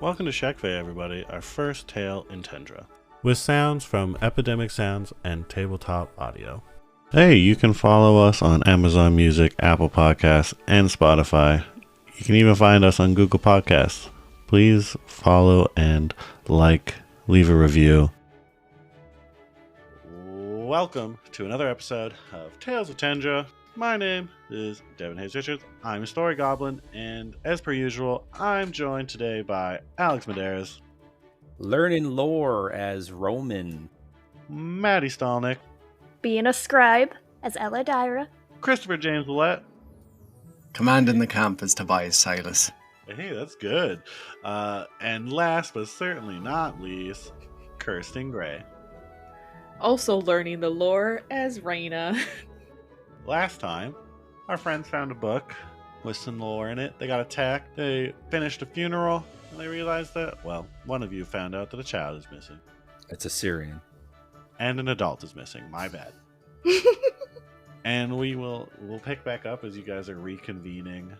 Welcome to Shekve, everybody, our first tale in Tendra, with sounds from Epidemic Sounds and Tabletop Audio. Hey, you can follow us on Amazon Music, Apple Podcasts, and Spotify. You can even find us on Google Podcasts. Please follow and leave a review. Welcome to another episode of Tales of Tendra. My name is Deven Richards. I'm a story goblin, and as per usual, I'm joined today by Alex Madarasz, learning lore as Roman, Maddy Stalnik, being a scribe as Ella, Christopher James Oullette, commanding the camp as Tobias Silas. Hey, that's good. And last but certainly not least, Kirsten Gray. Also learning the lore as Raina. Last time, our friends found a book with some lore in it. They got attacked. They finished a funeral, and they realized that, well, one of you found out that a child is missing. It's a Syrian. And an adult is missing. My bad. And we'll pick back up as you guys are reconvening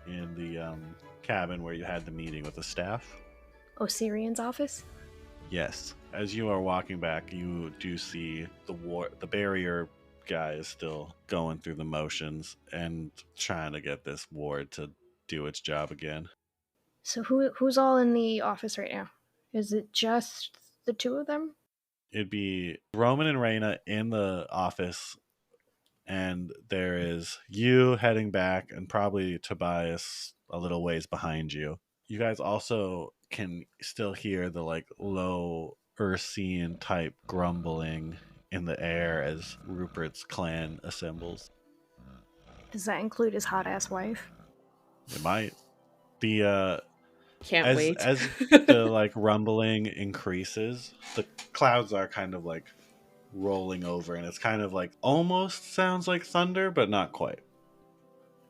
in the cabin where you had the meeting with the staff. Osirian's office? Yes. As you are walking back, you do see the barrier guy is still going through the motions and trying to get this ward to do its job again. So who's all in the office right now? Is it just the two of them? It'd be Roman and Raina in the office, and there is you heading back and probably Tobias a little ways behind you. You guys also can still hear the low Ursine type grumbling in the air as Rupert's clan assembles. Does that include his hot-ass wife? It might. The Can't wait. As the rumbling increases, the clouds are kind of rolling over, and it's kind of almost sounds like thunder, but not quite.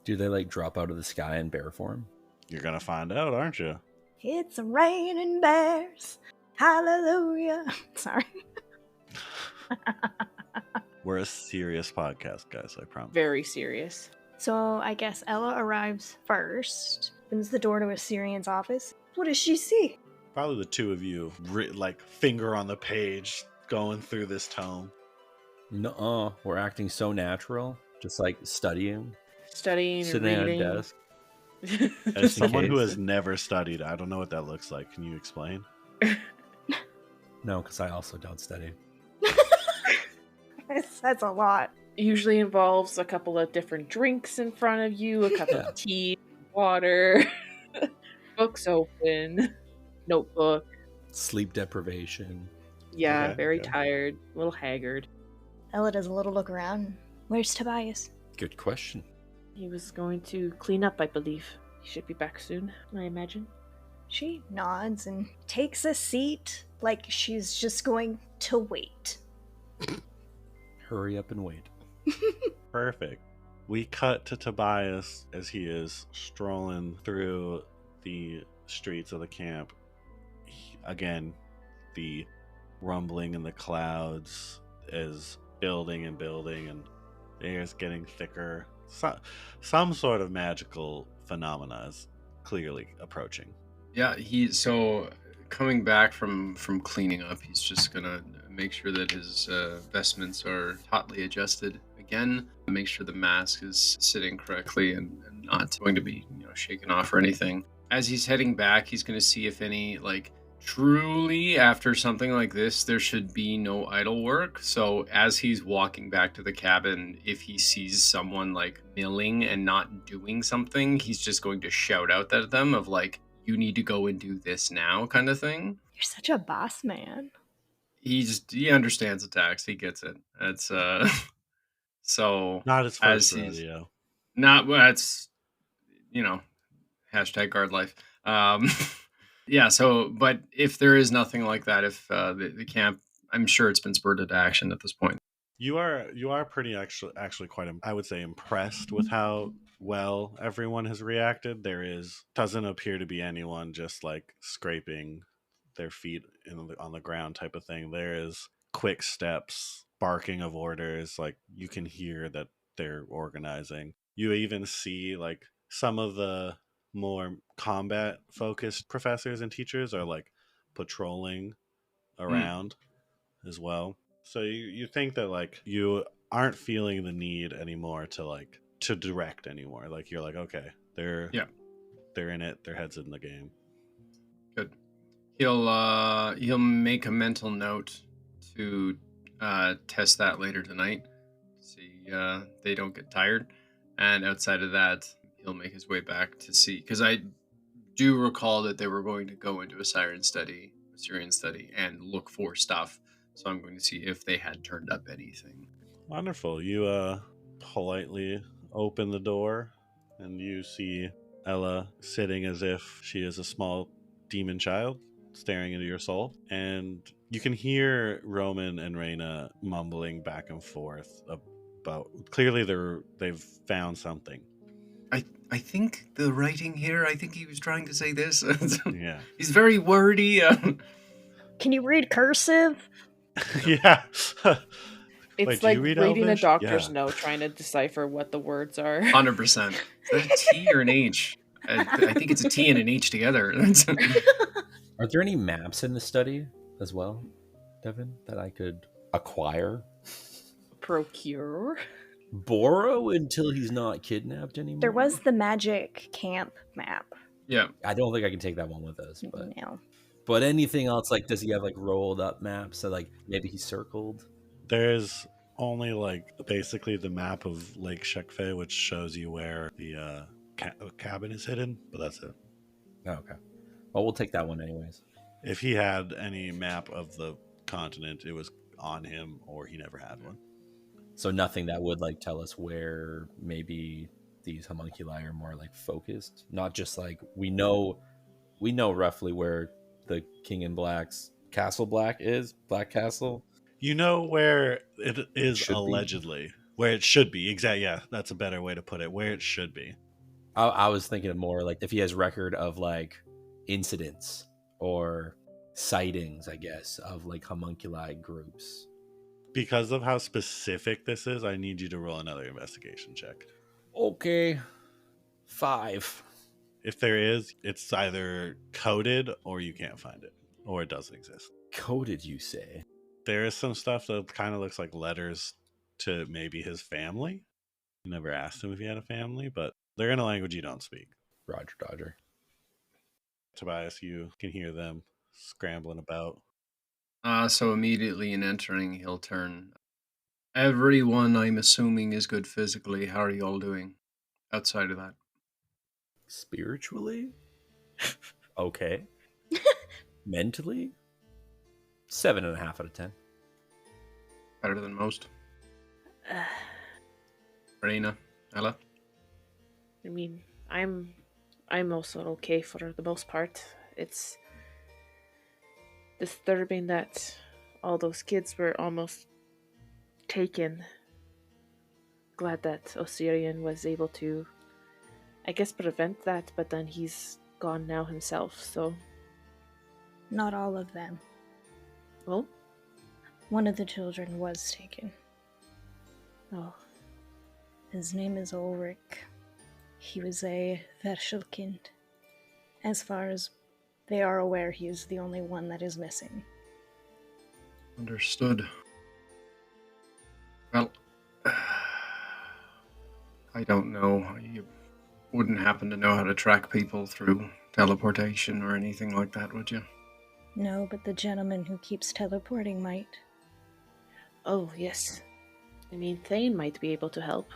Do they drop out of the sky in bear form? You're gonna find out, aren't you? It's raining bears. Hallelujah. Sorry. We're a serious podcast, guys, I promise. Very serious. So I guess Ella arrives first, opens the door to Osirian's office. What does she see? Probably the two of you, finger on the page, going through this tome. Nuh-uh. We're acting so natural. Just studying. Studying, sitting at a reading. desk. As someone who case. has never studied, I don't know what that looks like. Can you explain? No, because I also don't study. That's a lot. Usually involves a couple of different drinks in front of you, a cup of tea, water, books open, notebook. Sleep deprivation. Yeah, Okay, very okay. tired, a little haggard. Ella does a little look around. Where's Tobias? Good question. He was going to clean up, I believe. He should be back soon, I imagine. She nods and takes a seat like she's just going to wait. Hurry up and wait. Perfect. We cut to Tobias as he is strolling through the streets of the camp. Again, the rumbling in the clouds is building and building, and the air is getting thicker. Some sort of magical phenomena is clearly approaching. Yeah, so coming back from cleaning up, he's just gonna make sure that his vestments are tautly adjusted again, make sure the mask is sitting correctly and not going to be shaken off or anything. As he's heading back, he's gonna see if any truly after something like this there should be no idle work. So as he's walking back to the cabin, if he sees someone milling and not doing something, he's just going to shout out at them of you need to go and do this now kind of thing. You're such a boss man. He understands attacks. He gets it. It's so Not his first rodeo. that's hashtag guard life. Yeah, so but if there is nothing like that, if the camp, I'm sure it's been spurred into action at this point. You are pretty actually quite, I would say, impressed with how well everyone has reacted. Doesn't appear to be anyone just scraping their feet on the ground type of thing. There is quick steps, barking of orders. You can hear that they're organizing. You even see some of the more combat focused professors and teachers are like patrolling around as well. So you think that like you aren't feeling the need anymore to like to direct anymore. Like you're like, okay, they're in it, their heads in the game. Good. He'll make a mental note to test that later tonight. See they don't get tired. And outside of that, he'll make his way back to see, because I do recall that they were going to go into a Syrian study, and look for stuff. So I'm going to see if they had turned up anything. Wonderful. You politely open the door and you see Ella sitting as if she is a small demon child staring into your soul. And you can hear Roman and Raina mumbling back and forth about clearly they've found something. I think the writing here, I think he was trying to say this. Yeah. He's very wordy. Can you read cursive? Yeah. It's Wait, do like you read reading Elvish? a doctor's Yeah. note, trying to decipher what the words are. 100%. Is that a T or an H? I think it's a T and an H together. Are there any maps in the study as well, Deven, that I could acquire? Procure. Borrow until he's not kidnapped anymore? There was the magic camp map. Yeah. I don't think I can take that one with us, No. but anything else, like, does he have like rolled up maps? So like maybe he's circled? There's only like basically the map of Lake Shekfe, which shows you where the cabin is hidden, but that's it. Oh, okay. Well, we'll take that one anyways. If he had any map of the continent, it was on him, or he never had one. So nothing that would like tell us where maybe these homunculi are more like focused. Not just like we know roughly where the King in Black's Castle Black is, Black Castle. You know where it is Should be. allegedly. Where it should be. Exactly. Yeah, that's a better way to put it. Where it should be. I was thinking of more like if he has record of like incidents or sightings, I guess, of like homunculi groups. Because of how specific this is, I need you to roll another investigation check. Okay. 5. If there is, it's either coded or you can't find it, or it doesn't exist. Coded, you say? There is some stuff that kind of looks like letters to maybe his family. You never asked him if he had a family, but they're in a language you don't speak. Roger Dodger. Tobias, you can hear them scrambling about. So immediately in entering, he'll turn. Everyone, I'm assuming, is good physically. How are you all doing outside of that? Spiritually? Okay. Mentally? 7.5 out of 10. Better than most. Raina, Ella? I mean, I'm also okay for the most part. It's disturbing that all those kids were almost taken. Glad that Osirian was able to, I guess, prevent that, but then he's gone now himself, so... Not all of them. Well? One of the children was taken. Oh. His name is Ulrich. He was a Verschelkind. As far as they are aware, he is the only one that is missing. Understood. Well, I don't know. You wouldn't happen to know how to track people through teleportation or anything like that, would you? No, but the gentleman who keeps teleporting might. Oh, yes. I mean, Thane might be able to help.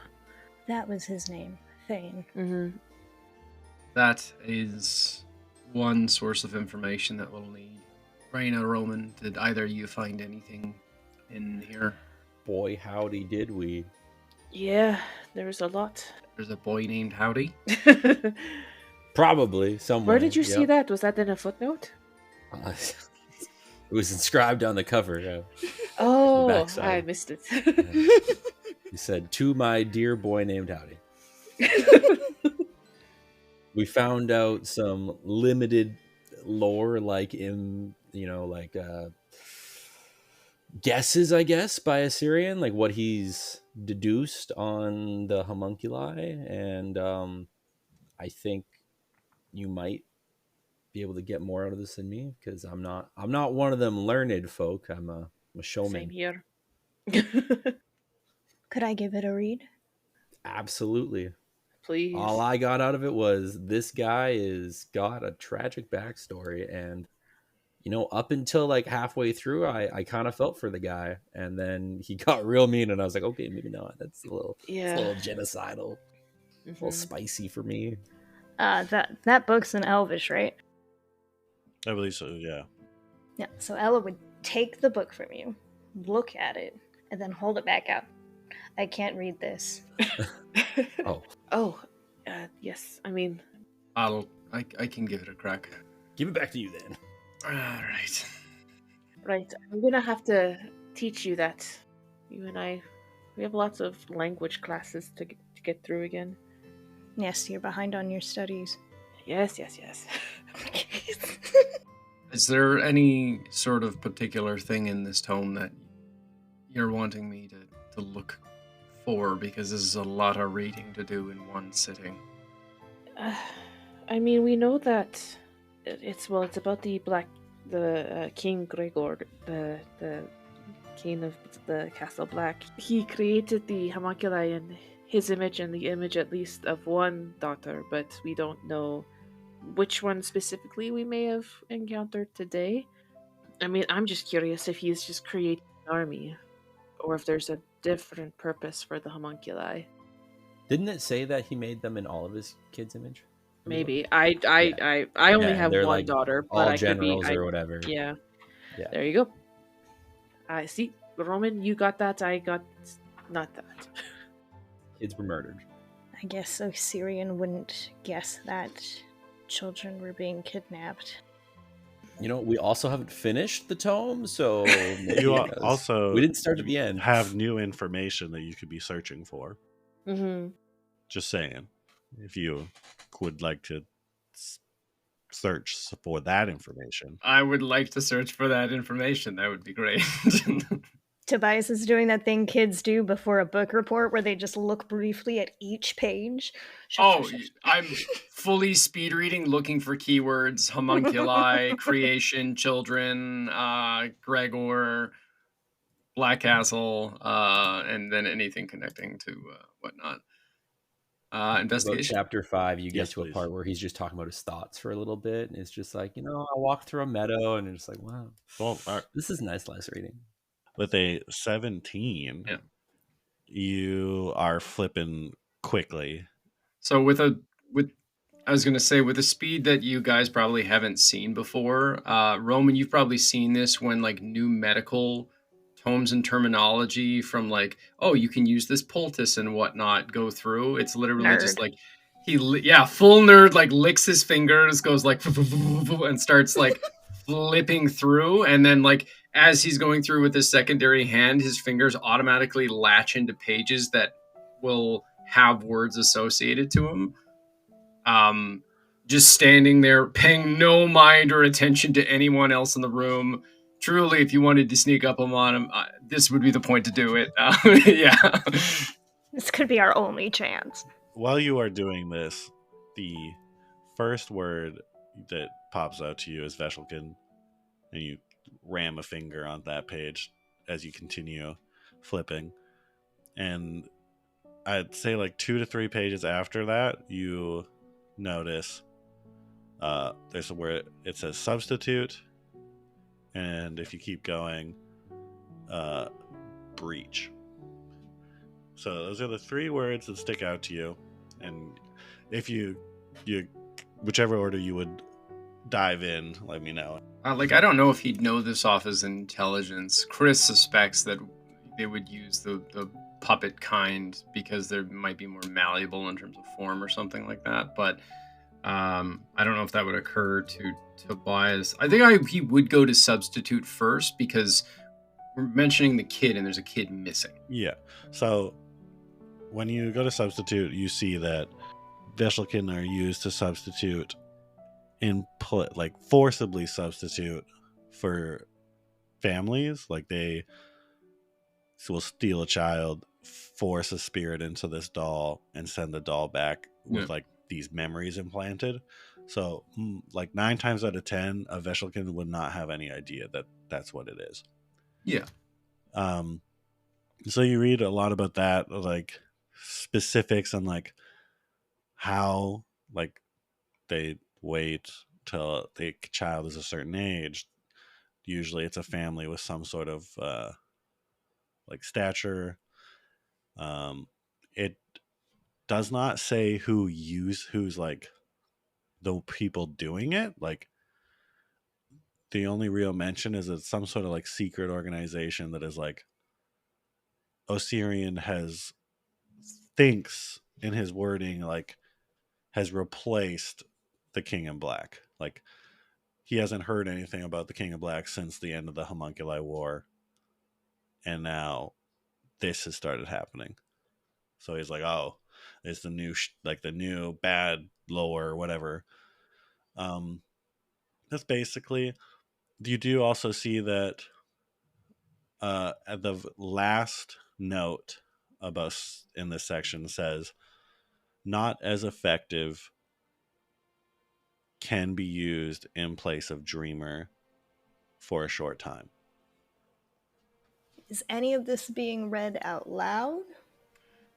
That was his name, Thane. Mm-hmm. That is one source of information that we'll need. Raina, Roman, did either of you find anything in here? Boy, howdy did we. Yeah, there was a lot. There's a boy named Howdy. Probably somewhere. Where did you see that? Was that in a footnote? It was inscribed on the cover. Oh, backside. I missed it. He said, "To my dear boy named Howdy." We found out some limited lore, like in, guesses, I guess, by Assyrian, like what he's deduced on the homunculi, and I think you might be able to get more out of this than me, because I'm not one of them learned folk. I'm a showman. Same here. Could I give it a read? Absolutely. Please. All I got out of it was this guy is got a tragic backstory, and up until like halfway through, I kind of felt for the guy, and then he got real mean, and I was like, okay, maybe not. That's a little genocidal, a little spicy for me. That book's in Elvish, right? I believe so, yeah. Yeah, so Ella would take the book from you, look at it, and then hold it back out. I can't read this. Oh, yes. I mean, I can give it a crack. Give it back to you then. All right. Right. I'm gonna have to teach you that. You and I, we have lots of language classes to get through again. Yes, you're behind on your studies. Yes. Is there any sort of particular thing in this tome that you're wanting me to look for? Because this is a lot of reading to do in one sitting. I mean, we know that it's about the King Gregor, the king of the Castle Black. He created the homunculi in his image and the image at least of one daughter, but we don't know which one specifically we may have encountered today. I mean, I'm just curious if he's just creating an army, or if there's a different purpose for the homunculi. Didn't it say that he made them in all of his kids' image? Maybe. I only have one like daughter, but all I could be generals or whatever. Yeah. Yeah. There you go. I see. Roman, you got that. I got not that. Kids were murdered. I guess Osirian wouldn't guess that children were being kidnapped. We also haven't finished the tome, so You also we didn't start at the end. Have new information that you could be searching for. Mm-hmm. Just saying, if you would like to search for that information. I would like to search for that information. That would be great. Tobias is doing that thing kids do before a book report where they just look briefly at each page. I'm fully speed reading, looking for keywords, homunculi, creation, children, Gregor, Black Castle, and then anything connecting to whatnot. Investigation. About chapter 5, you get Yes, to a please. part where he's just talking about his thoughts for a little bit, and it's just like, I walk through a meadow, and it's like, wow, Well, this is nice reading. with a 17, Yeah. you are flipping quickly. So with I was going to say, with a speed that you guys probably haven't seen before, Roman, you've probably seen this when like new medical tomes and terminology from like, oh, you can use this poultice and whatnot go through. It's literally just like full nerd, like licks his fingers, goes like and starts like flipping through, and then like as he's going through with his secondary hand, his fingers automatically latch into pages that will have words associated to them. Just standing there, paying no mind or attention to anyone else in the room. Truly, if you wanted to sneak up on him, this would be the point to do it. Yeah. This could be our only chance. While you are doing this, the first word that pops out to you is Veshelkin, and you ram a finger on that page as you continue flipping. And I'd say like 2 to 3 pages after that, you notice there's a word, it says substitute, and if you keep going, breach. So those are the 3 words that stick out to you, and if you whichever order you would dive in, let me know. I don't know if he'd know this off his intelligence. Chris suspects that they would use the puppet kind because they might be more malleable in terms of form or something like that, but I don't know if that would occur to Tobias. I think he would go to substitute first because we're mentioning the kid and there's a kid missing. Yeah. So when you go to substitute, you see that Veshelkin are used to substitute like forcibly substitute for families. Like they will steal a child, force a spirit into this doll, and send the doll back with like these memories implanted. So, like 9 times out of 10, a Veshelkin would not have any idea that that's what it is. Yeah. So you read a lot about that, like specifics on like how like they wait till the child is a certain age. Usually, it's a family with some sort of like stature. It does not say who's like the people doing it. Like the only real mention is it's some sort of like secret organization that is like Osirian thinks in his wording like has replaced the King in Black. Like he hasn't heard anything about the King in Black since the end of the Homunculi War, and now this has started happening. So he's like, "Oh, it's the new like the new bad lore, whatever." That's basically. You do also see that at the last note about in this section says, "Not as effective can be used in place of Dreamer for a short time." Is any of this being read out loud?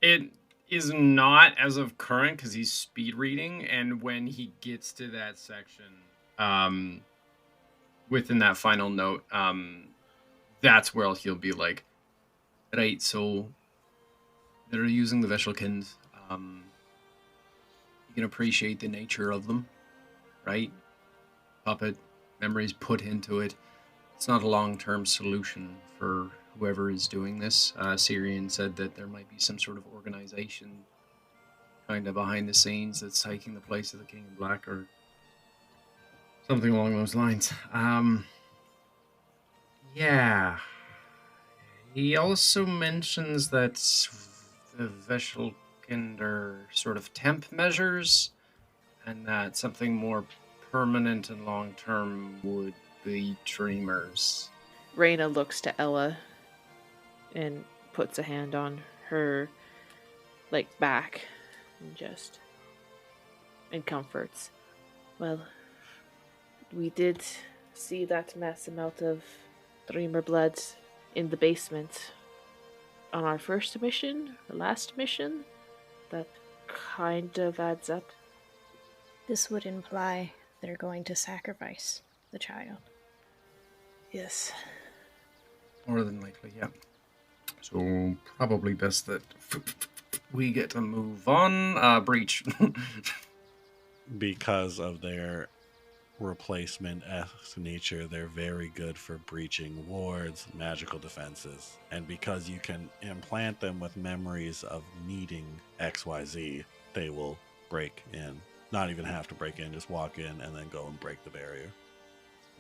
It is not as of current because he's speed reading, and when he gets to that section, within that final note, that's where he'll be like, right, so they're using the Veshelkins. You can appreciate the nature of them, right? Puppet, memories put into it. It's not a long-term solution for whoever is doing this. Syrian said that there might be some sort of organization kind of behind the scenes that's taking the place of the King in Black or something along those lines. Yeah. He also mentions that the Veshelkind are sort of temp measures and that something more permanent and long-term would be Dreamers. Raina looks to Ella and puts a hand on her like back and comforts. Well, we did see that mass amount of Dreamer blood in the basement on our first mission, the last mission. That kind of adds up. This would imply they're going to sacrifice the child. Yes. More than likely, yeah. So probably best that we get to move on. Breach. Because of their replacement-esque nature, they're very good for breaching wards, magical defenses, and because you can implant them with memories of needing XYZ, they will break in. Not even have to break in, just walk in and then go and break the barrier.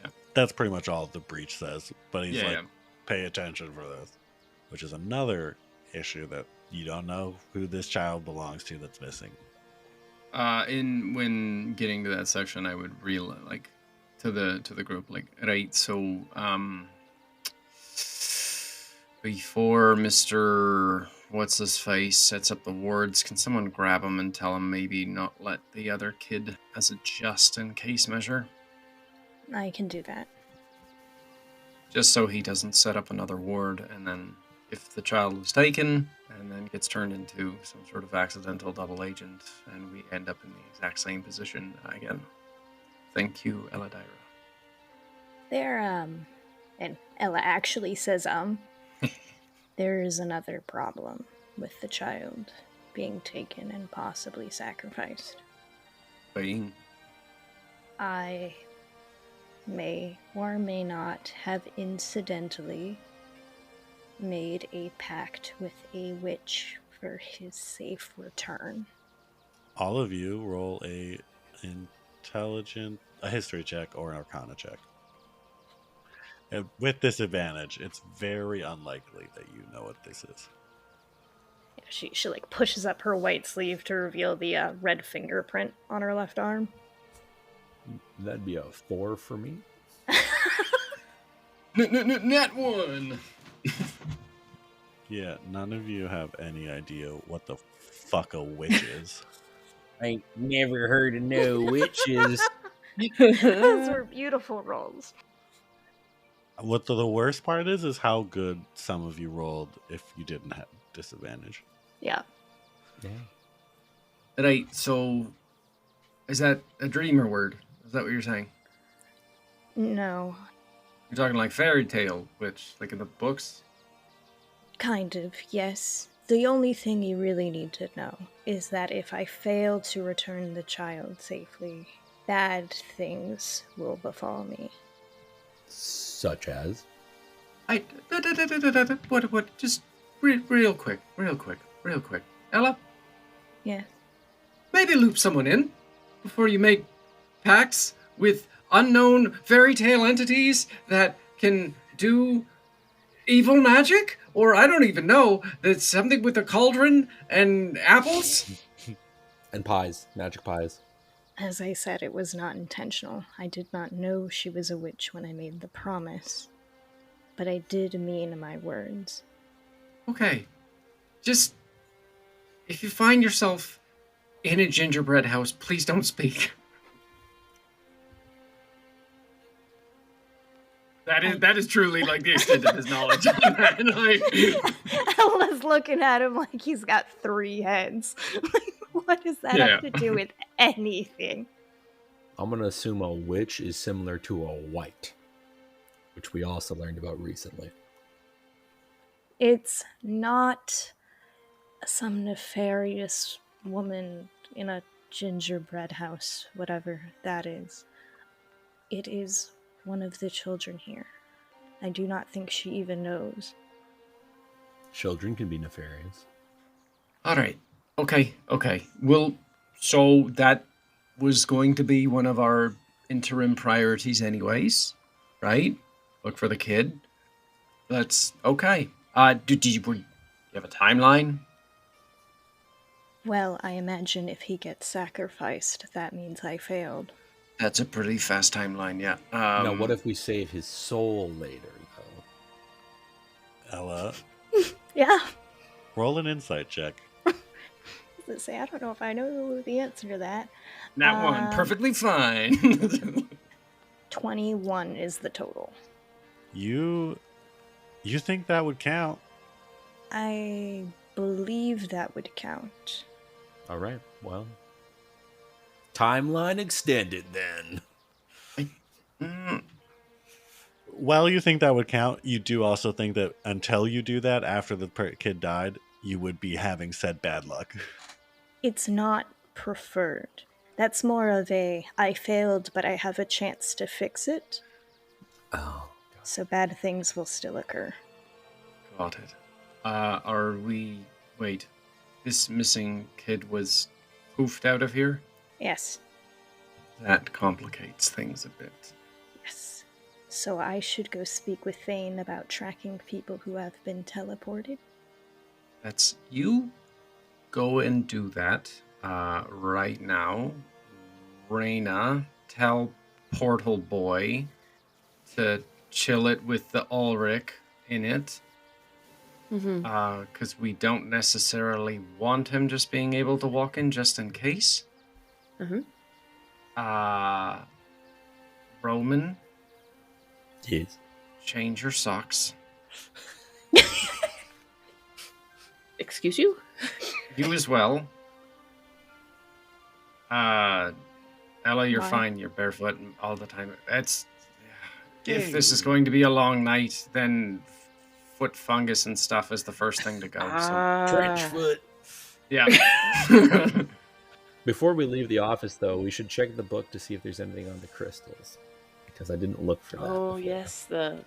Yeah. That's pretty much all the breach says, but he's Yeah. pay attention for this, which is another issue that you don't know who this child belongs to that's missing. When getting to that section, I would like to the group, like, right, so before Mr. What's his face sets up the wards, can someone grab him and tell him maybe not let the other kid as a just in case measure? I can do that. Just so he doesn't set up another ward, and then if the child is taken and then gets turned into some sort of accidental double agent and we end up in the exact same position again. Thank you, Eladira. There, and Ella actually says, there is another problem with the child being taken and possibly sacrificed. Being? I may or may not have incidentally made a pact with a witch for his safe return. All of you roll a history check or an arcana check. And with disadvantage, it's very unlikely that you know what this is. Yeah, she like pushes up her white sleeve to reveal the red fingerprint on her left arm. That'd be a 4 for me. Net one! Yeah, none of you have any idea what the fuck a witch is. Ain't never heard of no witches. Those were beautiful rolls. What the worst part is how good some of you rolled if you didn't have disadvantage. Yeah. Yeah. Right, so is that a dreamer word? Is that what you're saying? No, You're talking like fairy tale, which, like in the books? kind of, yes. The only thing you really need to know is that if I fail to return the child safely, bad things will befall me. Such as? What, just real quick. Ella, Yes. maybe loop someone in before you make pacts with unknown fairy tale entities that can do evil magic? Or I don't even know. That's something with a cauldron and apples? And pies. Magic pies. As I said, it was not intentional. I did not know she was a witch when I made the promise. But I did mean my words. Okay. Just, if you find yourself in a gingerbread house, please don't speak. That is truly like the extent of his knowledge on that. Like, Ella's looking at him like he's got 3 heads. What does that have to do with anything? I'm going to assume a witch is similar to a white, which we also learned about recently. It's not some nefarious woman in a gingerbread house, whatever that is. It is one of the children here. I do not think she even knows. Children can be nefarious. all right. Okay. So that was going to be one of our interim priorities anyways, right? Look for the kid. That's okay. Do you have a timeline? Well, I imagine if he gets sacrificed, that means I failed. That's a pretty fast timeline, yeah. Now, what if we save his soul later, though? Ella, Yeah. roll an insight check. Let's say, I don't know if I know the answer to that. That one, perfectly fine. 21 is the total. You think that would count? I believe that would count. All right, well, timeline extended then. Well, you think that would count. You do also think that until you do that, after the kid died, you would be having said bad luck. It's not preferred. That's more of a, I failed, but I have a chance to fix it. Oh, So bad things will still occur. Got it. Wait, this missing kid was poofed out of here? Yes. That complicates things a bit. Yes. So I should go speak with Thane about tracking people who have been teleported? That's you. Go and do that right now. Raina, tell Portal Boy to chill it with the Ulrich in it. Because we don't necessarily want him just being able to walk in just in case. Roman, yes. change your socks. Excuse you? You as well. Ella, you're Why? fine. You're barefoot all the time. If this is going to be a long night, then foot fungus and stuff is the first thing to go. Trench foot. Yeah. Before we leave the office, though, we should check the book to see if there's anything on the crystals, because I didn't look for that. Oh before. yes, the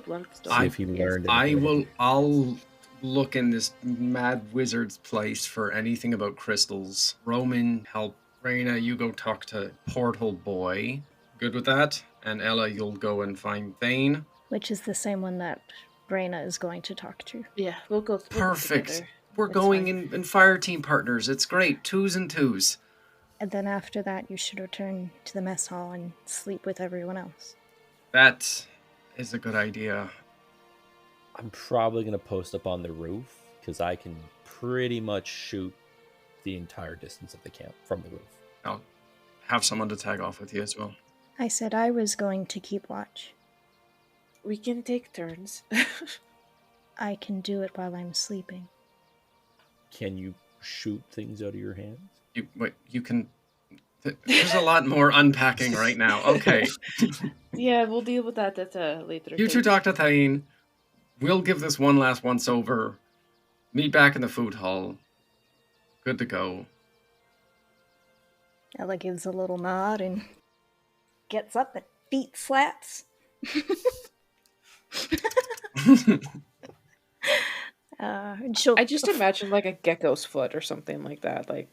blunt See stone. if he learned anything. I'll look in this mad wizard's place for anything about crystals. Roman, help. Raina, you go talk to Portal Boy. Good with that? And Ella, you'll go and find Thane. Which is the same one that Raina is going to talk to. Yeah, we'll go. Perfect. together. We're That's going fine. in fire team partners. It's great. 2s and 2s. And then after that, you should return to the mess hall and sleep with everyone else. That is a good idea. I'm probably going to post up on the roof, because I can pretty much shoot the entire distance of the camp from the roof. I'll have someone to tag off with you as well. I said I was going to keep watch. We can take turns. I can do it while I'm sleeping. Can you shoot things out of your hands? You can... There's a lot more unpacking right now. Okay. Yeah, we'll deal with that at a later You two, date. Dr. Thane, we'll give this one last once over. Meet back in the food hall. Good to go. Ella gives a little nod and gets up and feet slaps. And she'll I just imagine like a gecko's foot or something like that. Like,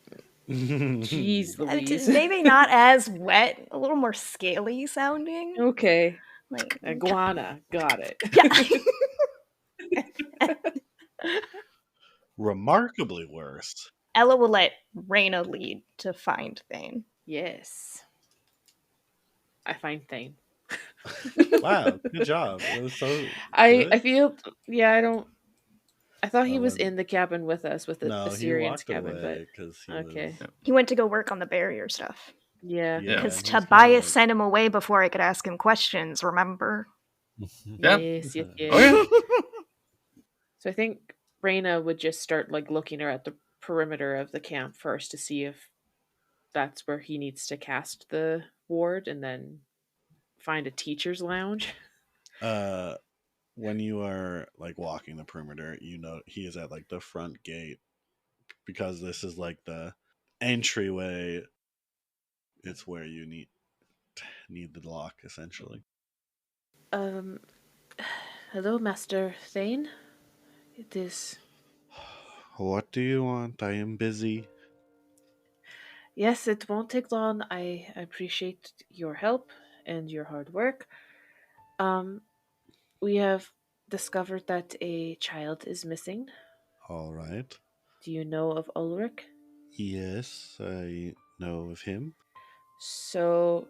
jeez Louise. maybe not as wet, a little more scaly sounding. Okay. Like Iguana. Got it. Yeah. Remarkably worse. Ella will let Raina lead to find Thane. Yes. I find Thane. Wow, good job. It was so I good. feel, yeah, I thought he Oh, was then- in the cabin with us, with the No, he Assyrian's walked cabin, away because he okay. was... He went to go work on the barrier stuff. Yeah. Yeah, Because and he was Tobias kinda like- sent him away before I could ask him questions, remember? Yeah. Yes, yes, yes. Oh, yeah. So I think Raina would just start like looking at the perimeter of the camp first to see if that's where he needs to cast the ward, and then find a teacher's lounge. When you are like walking the perimeter, you know he is at like the front gate because this is like the entryway. It's where you need the lock essentially. Hello, Master Thane. It is... What do you want? I am busy. Yes, it won't take long. I appreciate your help and your hard work. We have discovered that a child is missing. All right. Do you know of Ulrich? Yes, I know of him. So,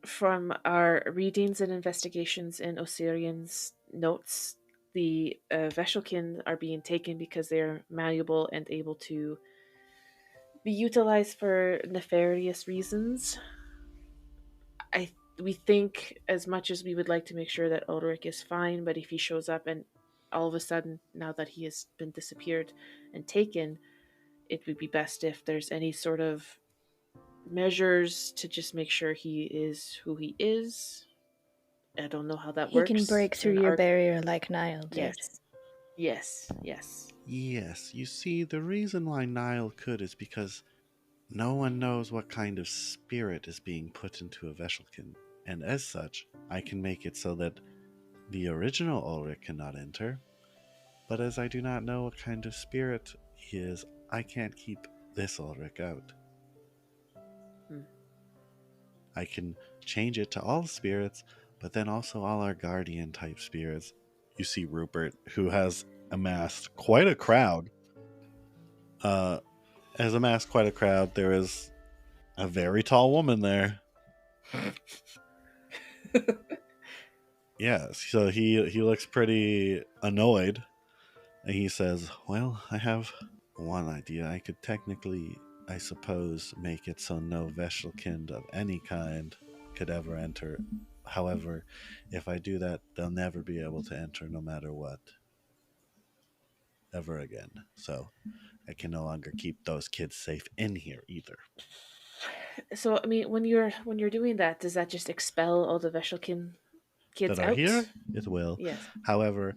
from our readings and investigations in Osirian's notes, the Veshelkin are being taken because they're malleable and able to be utilized for nefarious reasons. We think, as much as we would like to make sure that Ulrich is fine, but if he shows up and all of a sudden, now that he has been disappeared and taken, it would be best if there's any sort of measures to just make sure he is who he is. I don't know how that He works. can break through in your our- barrier like Niall did. Yes. Yes. Yes. Yes, you see, the reason why Niall could is because no one knows what kind of spirit is being put into a Veshelkin, and as such, I can make it so that the original Ulrich cannot enter, but as I do not know what kind of spirit he is, I can't keep this Ulrich out. I can change it to all spirits, but then also all our guardian type spirits. You see Rupert, who has amassed quite a crowd. There is a very tall woman there. Yeah, so he looks pretty annoyed, and he says, well, I have one idea. I could technically, I suppose, make it so no Veshelkind of any kind could ever enter. However, if I do that, they'll never be able to enter no matter what. Ever again. So I can no longer keep those kids safe in here either. So, I mean, when you're doing that, does that just expel all the Veshelkin kids that are out? here? It will. Yes. However,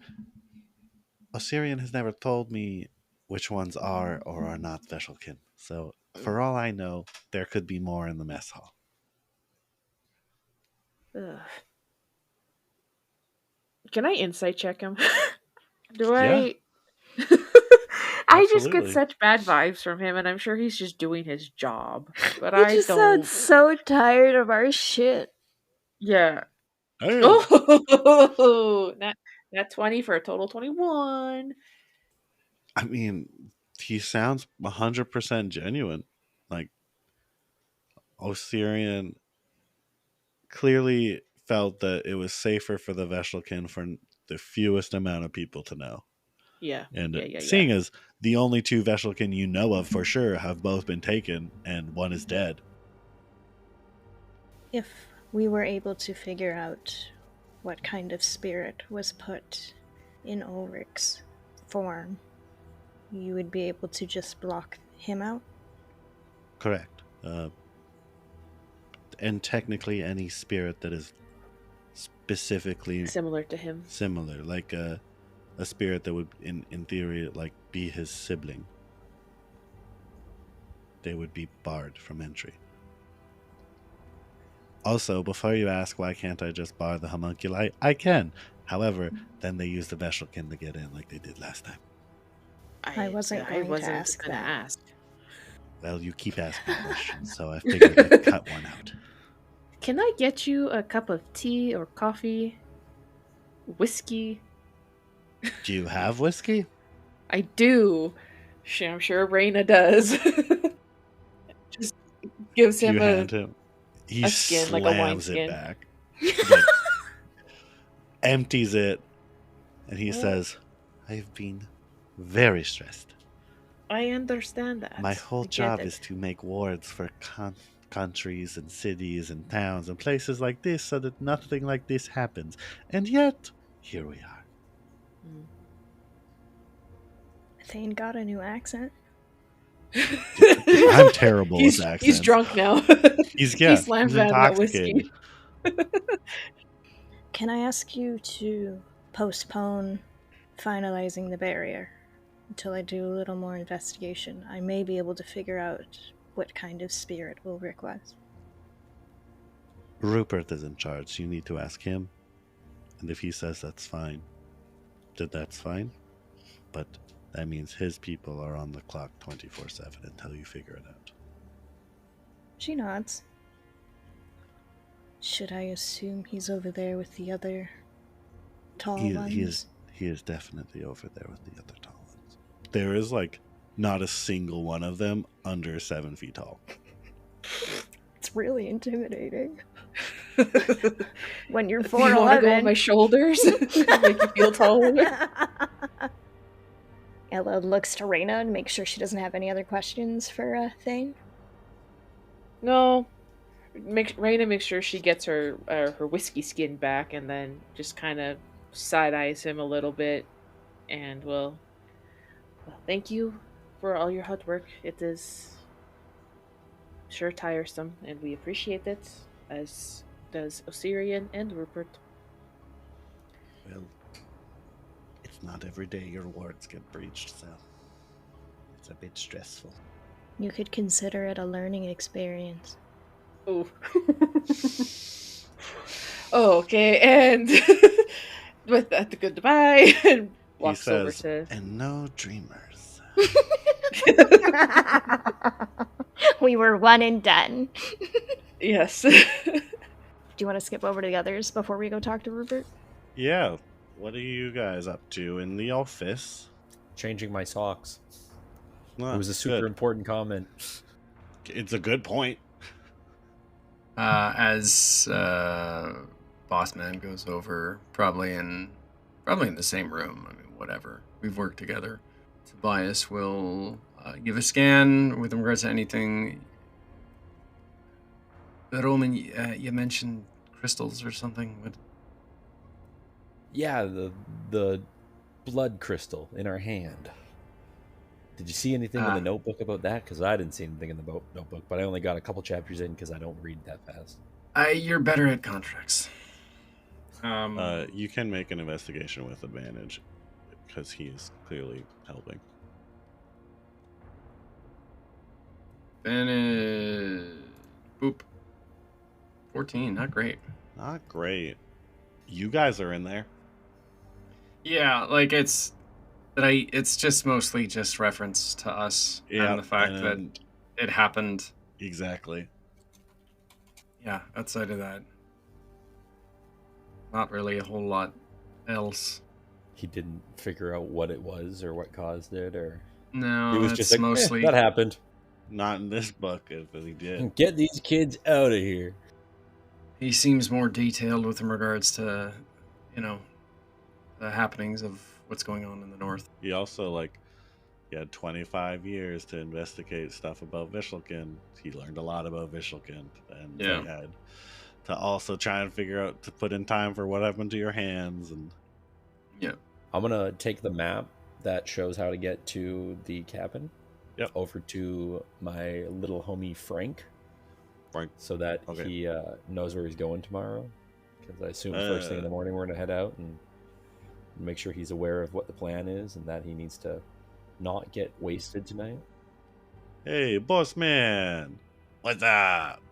Osirian has never told me which ones are or are not Veshelkin. So, for all I know, there could be more in the mess hall. Ugh. Can I insight check him? Do Yeah. I? I just get Absolutely. such bad vibes from him, and I'm sure he's just doing his job. But He I just don't. sounds so tired of our shit. Yeah. Hey, Oh, not 20 for a total 21. I mean, he sounds 100% genuine. Like, Osirian clearly felt that it was safer for the Veshelkin for the fewest amount of people to know. Yeah. And Yeah. seeing as the only 2 Veshelkin you know of for sure have both been taken, and one is dead. If we were able to figure out what kind of spirit was put in Ulrich's form, you would be able to just block him out? Correct. And technically any spirit that is specifically Similar to him. similar, like a spirit that would, in theory, like be his sibling, they would be barred from entry. Also, before you ask why can't I just bar the homunculi, I can. However, then they use the Veshelkin to get in like they did last time. I wasn't going to ask gonna that. ask. Well, you keep asking questions, so I figured I'd cut one out. Can I get you a cup of tea or coffee? Whiskey? Do you have whiskey? I do. I'm sure Raina does. Just gives him You a hand him. He a skin, slams like a wine it skin. back, like, empties it, and he says, "I've been very stressed. I understand that. My whole I get job it. is to make wards for countries and cities and towns and places like this so that nothing like this happens. And yet, here we are." Mm. Thane got a new accent. I'm terrible with accents. He's drunk now. He's He's slammed down that intoxicated. whiskey. Can I ask you to postpone finalizing the barrier until I do a little more investigation? I may be able to figure out what kind of spirit Ulrich was. Rupert is in charge. You need to ask him. And if he says that's fine, then that's fine. But that means his people are on the clock 24/7 until you figure it out. She nods. Should I assume he's over there with the other tall ones? He is definitely over there with the other tall ones. There is like not a single one of them under 7 feet tall. It's really intimidating. When you're Do you want to go on 4'11". my shoulders? Make you feel taller? Ella looks to Raina and makes sure she doesn't have any other questions for Thane. No. Raina makes sure she gets her whiskey skin back, and then just kind of side eyes him a little bit, and well, thank you for all your hard work. It is sure tiresome, and we appreciate it, as does Osirian and Rupert. Well, it's not every day your wards get breached, so it's a bit stressful. You could consider it a learning experience. Oh. Oh, okay, and with that, the goodbye, and walks over to. And no dreamers. We were one and done. Yes. Do you want to skip over to the others before we go talk to Rupert? Yeah. What are you guys up to in the office? Changing my socks. Ah, It was a super good. important comment. It's a good point. As Boss Man goes over, probably in the same room. I mean, whatever. We've worked together. Tobias will give a scan with regards to anything. Roman, you mentioned crystals or something. What? Yeah, the blood crystal in our hand. Did you see anything in the notebook about that? Because I didn't see anything in the notebook, but I only got a couple chapters in because I don't read that fast. You're better at contracts. You can make an investigation with advantage because he is clearly helping. Boop. 14, not great. Not great. You guys are in there. Yeah, like it's just mostly just reference to us and the fact that it happened. Exactly. Yeah, outside of that, not really a whole lot else. He didn't figure out what it was or what caused it, or No, he was it's just like, mostly that happened. Not in this book, if he did. Get these kids out of here. He seems more detailed with regards to, the happenings of what's going on in the north. He also He had 25 years to investigate stuff about Vishelkin. He learned a lot about Vishelkin, and Yeah. he had to also try and figure out to put in time for what happened to your hands. And Yeah. I'm gonna take the map that shows how to get to the cabin. Yep. Over to my little homie Frank, so that Okay. he knows where he's going tomorrow. Because I assume first thing in the morning we're gonna head out and make sure he's aware of what the plan is and that he needs to not get wasted tonight. Hey, boss man, what's up?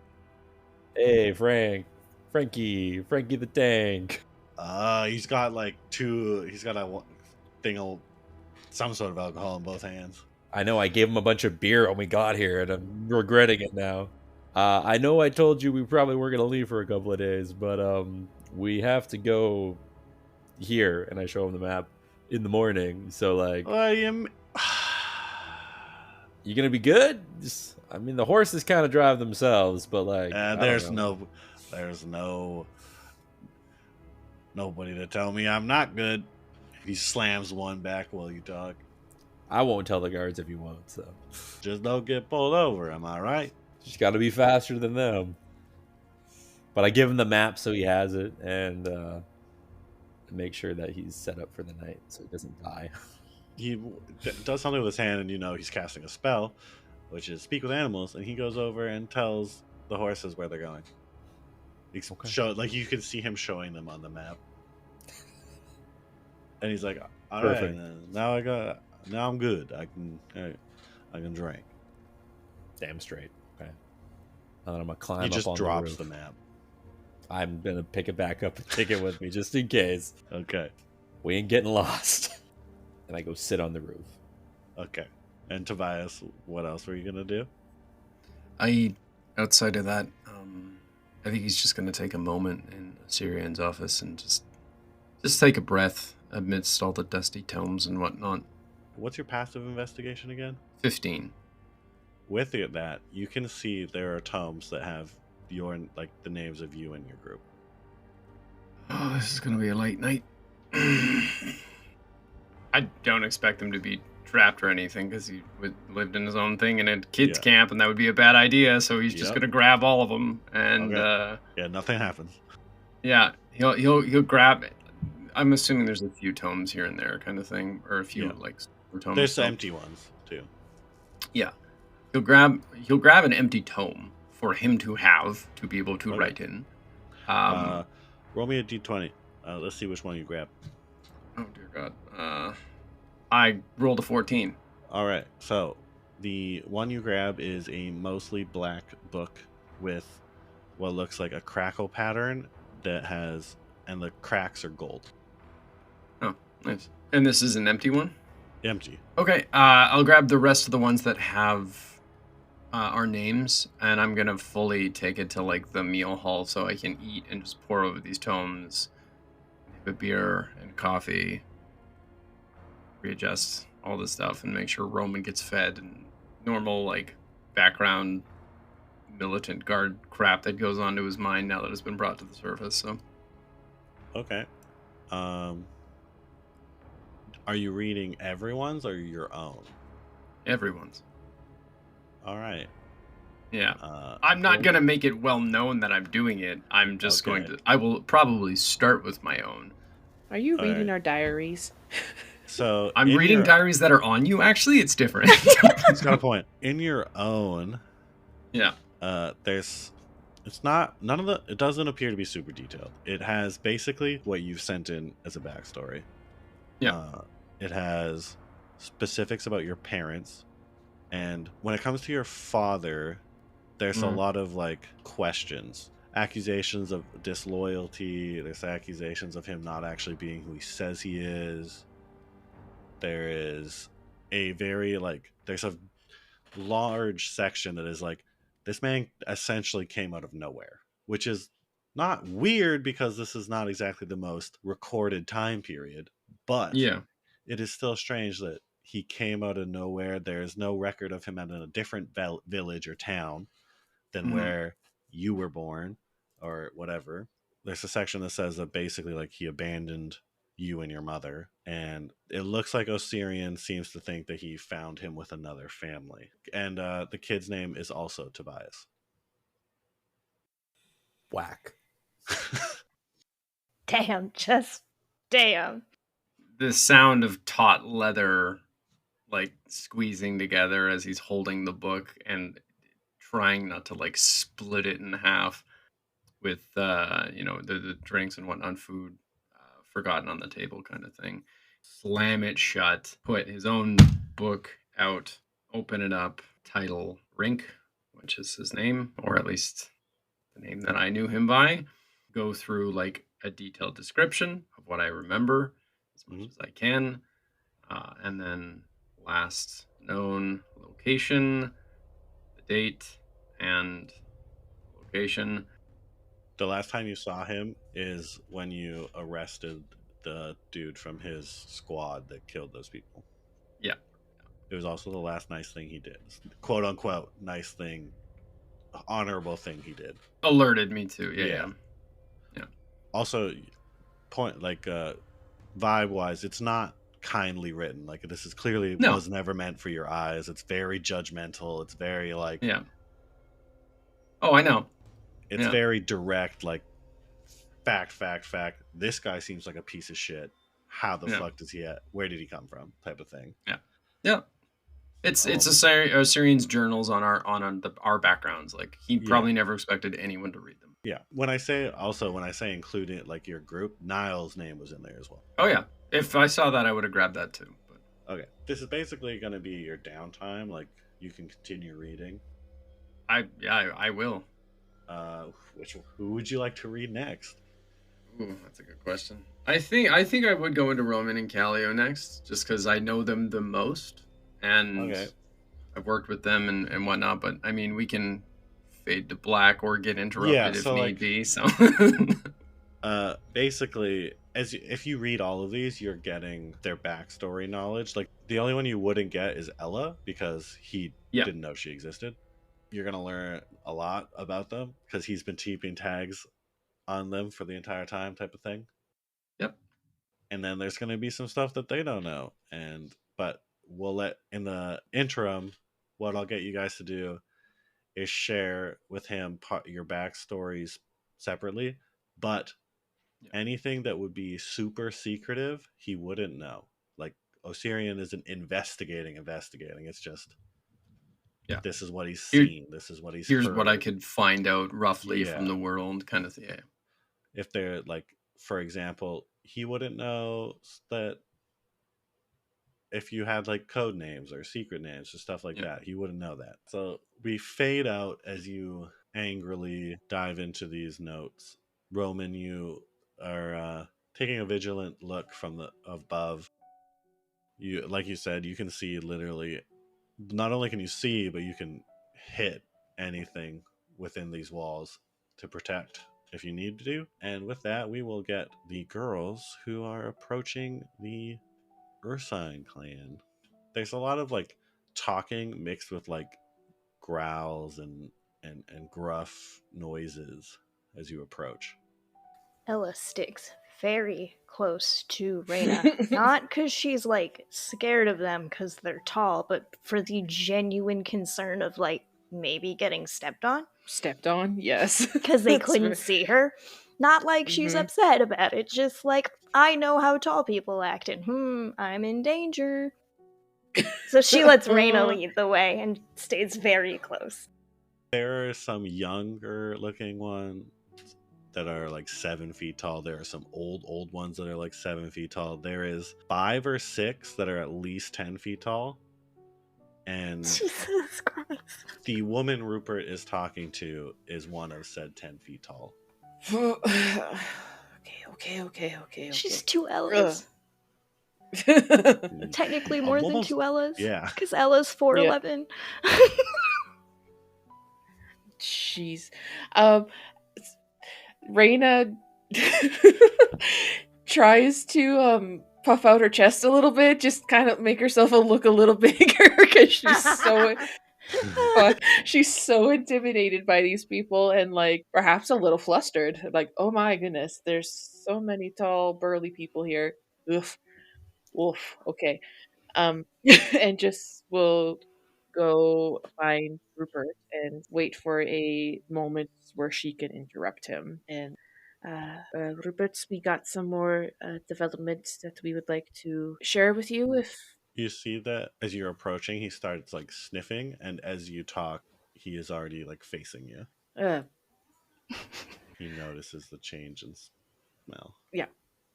Hey, Frankie the tank. He's got like he's got a thing of some sort of alcohol in both hands. I know I gave him a bunch of beer when we got here, and I'm regretting it now. I know I told you we probably were gonna leave for a couple of days, but we have to go here, and I show him the map in the morning. So like, You gonna be good? I mean, the horses kind of drive themselves, but like, there's nobody to tell me I'm not good. He slams one back while you talk. I won't tell the guards if you won't. So just don't get pulled over. Am I right? Just got to be faster than them. But I give him the map so he has it, and make sure that he's set up for the night so he doesn't die. He does something with his hand, and he's casting a spell, which is speak with animals, and he goes over and tells the horses where they're going. Okay. You can see him showing them on the map, and he's like, "All Perfect. right, now I'm good. I can drink." Damn straight. Okay. And then I'm gonna climb He up just on drops the the roof. map. I'm gonna pick it back up and take it with me just in case. Okay. We ain't getting lost. And I go sit on the roof. Okay. And Tobias, what else were you gonna do? Outside of that, I think he's just going to take a moment in Syrian's office and just take a breath amidst all the dusty tomes and whatnot. What's your passive investigation again? 15. With that, you can see there are tomes that have the names of you and your group. Oh, this is going to be a late night. I don't expect him to be trapped or anything because he lived in his own thing in a kids camp, and that would be a bad idea. So he's just gonna grab all of them, and nothing happens. Yeah, he'll grab. I'm assuming there's a few tomes here and there, kind of thing, or a few tomes. There's empty ones too. Yeah, he'll grab an empty tome for him to have to be able to write in. Roll me a d20. Let's see which one you grab. Oh dear God. I rolled a 14. All right. So the one you grab is a mostly black book with what looks like a crackle pattern and the cracks are gold. Oh, nice. And this is an empty one? Empty. Okay. I'll grab the rest of the ones that have our names, and I'm going to fully take it to the meal hall so I can eat and just pour over these tomes. Have a beer and coffee. Readjust all this stuff and make sure Roman gets fed and normal background militant guard crap that goes on to his mind now that it's been brought to the surface. So okay. Are you reading everyone's or your own? Everyone's. All right. Yeah. I'm not gonna make it well known that I'm doing it. I'm just I will probably start with my own. Are you reading our diaries? So I'm reading diaries that are on you. Actually, it's different. It's got a point. In your own, yeah. It doesn't appear to be super detailed. It has basically what you've sent in as a backstory. Yeah. It has specifics about your parents, and when it comes to your father, there's a lot of questions, accusations of disloyalty. There's accusations of him not actually being who he says he is. There is a very there's a large section that is this man essentially came out of nowhere, which is not weird because this is not exactly the most recorded time period, but it is still strange that he came out of nowhere. There's no record of him in a different village or town than where you were born or whatever. There's a section that says that basically he abandoned you and your mother. And it looks like Osirian seems to think that he found him with another family. And the kid's name is also Tobias. Whack. Damn, just damn. The sound of taut leather like squeezing together as he's holding the book and trying not to like split it in half with the drinks and whatnot, food forgotten on the table kind of thing. Slam it shut, put his own book out, open it up, title Rink, which is his name, or at least the name that I knew him by. Go through like a detailed description of what I remember as much as I can. And then last known location, the date, and location. The last time you saw him is when you arrested the dude from his squad that killed those people. Yeah. It was also the last nice thing he did. Quote unquote, nice thing, honorable thing he did. Alerted me to. Yeah. Also, vibe wise, it's not kindly written. Like, this is clearly was never meant for your eyes. It's very judgmental. It's very like, yeah. Oh, I know. It's very direct, like fact. This guy seems like a piece of shit. How the fuck does he where did he come from? Type of thing. Yeah. It's Syrian's journals on our backgrounds. Like, he probably never expected anyone to read them. Yeah. When I say including like your group, Niall's name was in there as well. Oh yeah. If I saw that, I would have grabbed that too. But... Okay. This is basically going to be your downtime. Like, you can continue reading. I will. Who would you like to read next? Ooh, that's a good question. I think I would go into Roman and Callio next, just because I know them the most, and I've worked with them and whatnot. But I mean, we can fade to black or get interrupted if need be. So basically, if you read all of these, you're getting their backstory knowledge. Like, the only one you wouldn't get is Ella, because he didn't know she existed. You're going to learn a lot about them because he's been keeping tags on them for the entire time, type of thing. Yep. And then there's going to be some stuff that they don't know. But we'll in the interim, what I'll get you guys to do is share with him your backstories separately. But anything that would be super secretive, he wouldn't know. Like, Osirian isn't investigating. It's just... this is what he's seen. This is what he's heard. What I could find out roughly from the world, kind of thing. Yeah. If they're like, for example, he wouldn't know that if you had like code names or secret names or stuff like that, he wouldn't know that. So we fade out as you angrily dive into these notes. Roman, you are taking a vigilant look from the above. You, like you said, you can see literally. Not only can you see, but you can hit anything within these walls to protect if you need to. And with that, we will get the girls who are approaching the Ursine clan. There's a lot of like talking mixed with like growls and gruff noises as you approach. Ella sticks very close to Raina. Not because she's like scared of them because they're tall, but for the genuine concern of like maybe getting stepped on. Stepped on? Yes. Because they couldn't see her. Not like she's upset about it, just like, I know how tall people act, and I'm in danger. So she lets Raina lead the way and stays very close. There are some younger looking ones that are like 7 feet tall. There are some old ones that are like 7 feet tall. There is 5 or 6 that are at least 10 feet tall. And Jesus Christ. The woman Rupert is talking to is one of said 10 feet tall. Okay. She's 2 Ellas. Technically more than 2 Ellas. Yeah. Because Ella's 4'11". Jeez. Raina tries to puff out her chest a little bit, just kind of make herself look a little bigger because she's so intimidated by these people and like perhaps a little flustered. Like, oh my goodness, there's so many tall, burly people here. Oof. Oof. Okay. And just will go find Rupert and wait for a moment where she can interrupt him. And Rupert, we got some more developments that we would like to share with you. If You see that as you're approaching, he starts like sniffing, and as you talk, he is already like facing you. uh, He notices the change in smell. yeah,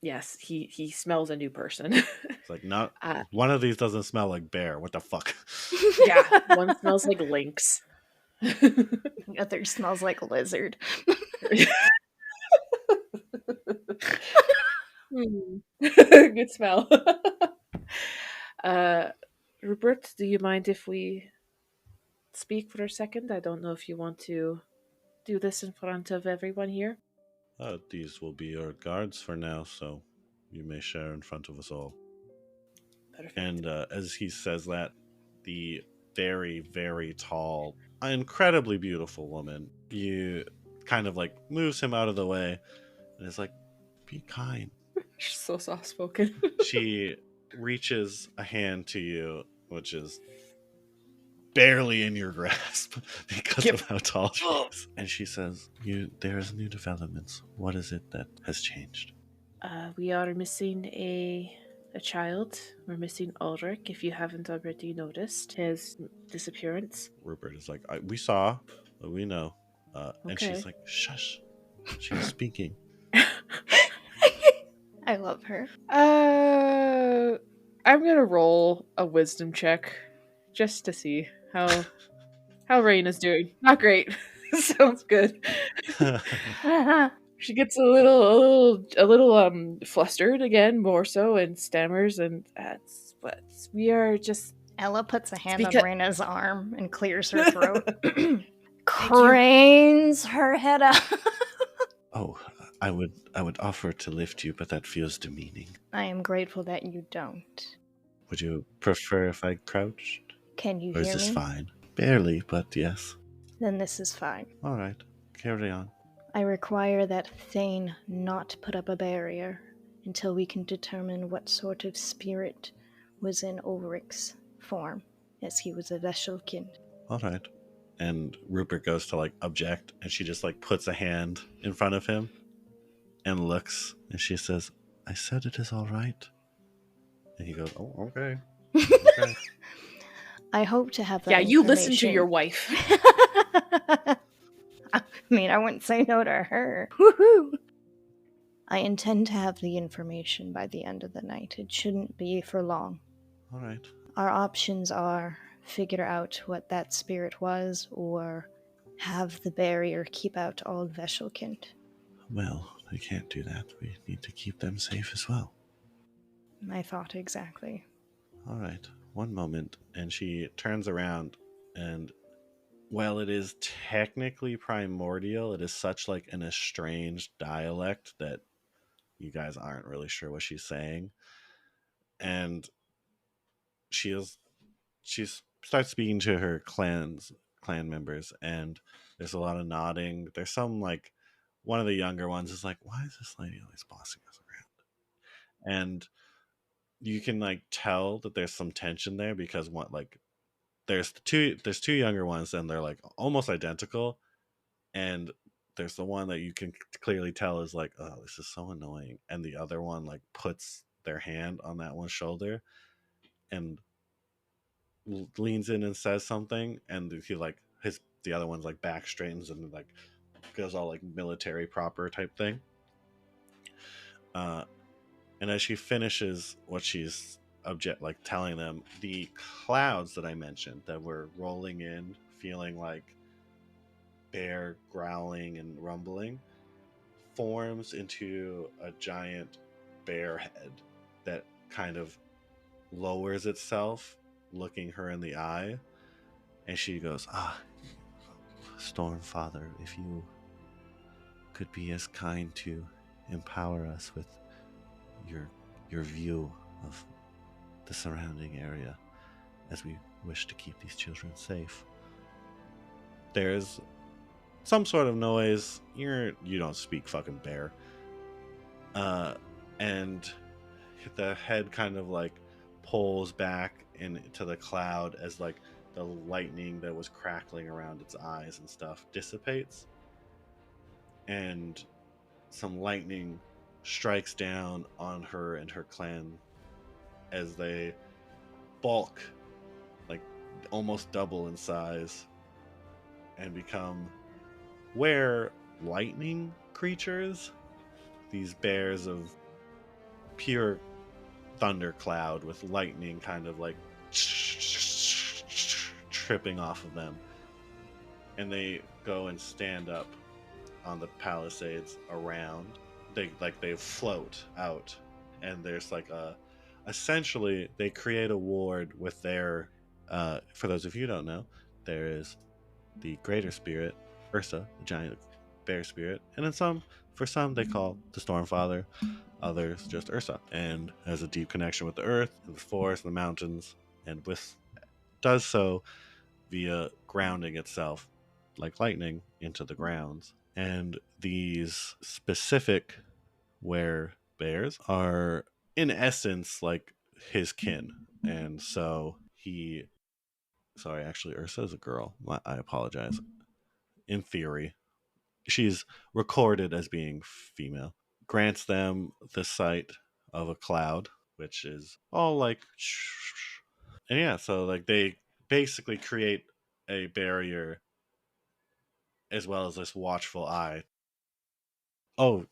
yes, he smells a new person. It's like, not uh, one of these doesn't smell like bear. What the fuck? yeah, one smells like lynx. The other smells like lizard. Good smell. Rupert, do you mind if we speak for a second? I don't know if you want to do this in front of everyone here. These will be your guards for now, so you may share in front of us all. Perfect. And as he says that, the very, very tall, incredibly beautiful woman, you kind of like moves him out of the way and is like, be kind. She's so soft spoken. She reaches a hand to you, which is barely in your grasp because Yep. of how tall she is. And she says, there is new developments. What is it that has changed? We are missing a child. We're missing Ulrich, if you haven't already noticed his disappearance. Rupert is like, we saw, we know. And she's Okay. like, shush. She's speaking. I love her. I'm gonna roll a wisdom check just to see how Raina's doing. Not great. Sounds good. She gets a little flustered again, more so, and stammers, and that's what we are just. Ella puts a hand on because- Raina's arm and clears her throat. Cranes her head up. Oh, I would offer to lift you, but that feels demeaning. I am grateful that you don't. Would you prefer if I crouched? Can you Or is hear this me? fine? Barely, but yes. Then this is fine. All right, carry on. I require that Thane not put up a barrier until we can determine what sort of spirit was in Ulrich's form, as he was a Veshelkind. All right. And Rupert goes to like object, and she just like puts a hand in front of him and looks, and she says, I said it is all right. And he goes, oh, okay. Okay. I hope to have that Yeah, you listen to information- your wife. I mean, I wouldn't say no to her. Woohoo! I intend to have the information by the end of the night. It shouldn't be for long. All right. Our options are figure out what that spirit was, or have the barrier keep out all Veshelkind. Well, we can't do that. We need to keep them safe as well. I thought exactly. All right. One moment. And she turns around, and while it is technically primordial, it is such like an estranged dialect that you guys aren't really sure what she's saying. And she starts speaking to her clan members, and there's a lot of nodding. There's some like one of the younger ones is like, why is this lady always bossing us around? And you can like tell that there's some tension there, because what like there's two younger ones, and they're like almost identical, and there's the one that you can clearly tell is like, oh, this is so annoying, and the other one like puts their hand on that one's shoulder and leans in and says something, and he like the other one's like back straightens and like goes all like military proper type thing. And as she finishes what she's telling them, the clouds that I mentioned that were rolling in, feeling like bear growling and rumbling, forms into a giant bear head that kind of lowers itself, looking her in the eye, and she goes, Stormfather, if you could be as kind to empower us with your view of the surrounding area, as we wish to keep these children safe. There's some sort of noise. You don't speak fucking bear. And the head kind of like pulls back into the cloud as like the lightning that was crackling around its eyes and stuff dissipates, and some lightning strikes down on her and her clan as they bulk, like almost double in size, and become lightning creatures. These bears of pure thundercloud with lightning kind of like tripping off of them. And they go and stand up on the palisades around. They float out, and there's like essentially they create a ward with their for those of you who don't know, there is the greater spirit Ursa, the giant bear spirit, and then for some they call the Stormfather, others just Ursa, and has a deep connection with the earth and the forest and the mountains, and does so via grounding itself like lightning into the grounds. And these specific bears are in essence like his kin, and so actually Ursa is a girl. I apologize. In theory, she's recorded as being female. Grants them the sight of a cloud, which is all like, and yeah, so like they basically create a barrier as well as this watchful eye. Oh,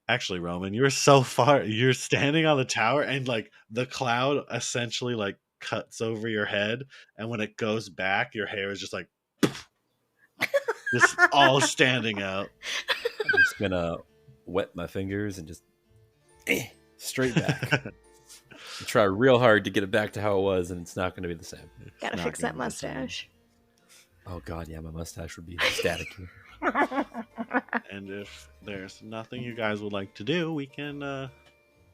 actually, Roman, you're so far. You're standing on the tower, and like the cloud essentially like cuts over your head, and when it goes back, your hair is just like just all standing out. I'm just gonna wet my fingers and just straight back. Try real hard to get it back to how it was, and it's not going to be the same. Gotta fix that mustache. Oh god, yeah, my mustache would be static. And if there's nothing you guys would like to do, we can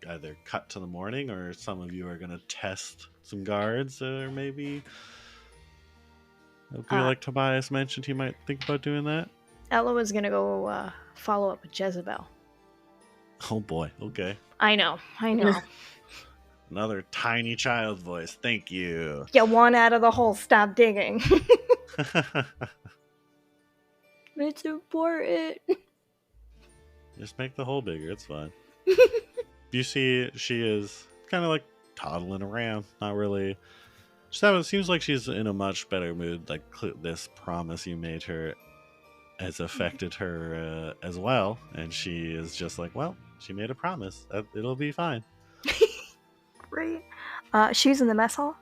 either cut to the morning, or some of you are going to test some guards, or maybe like Tobias mentioned, he might think about doing that. Ella was gonna go follow up with Jezebel. Oh boy, okay. I know. Another tiny child voice. Thank you. Get one out of the hole. Stop digging. It's important. Just make the hole bigger. It's fine. You see, she is kind of like toddling around. Not really. It seems like she's in a much better mood. Like this promise you made her has affected her as well, and she is just like, well, she made a promise. It'll be fine. Great. She's in the mess hall?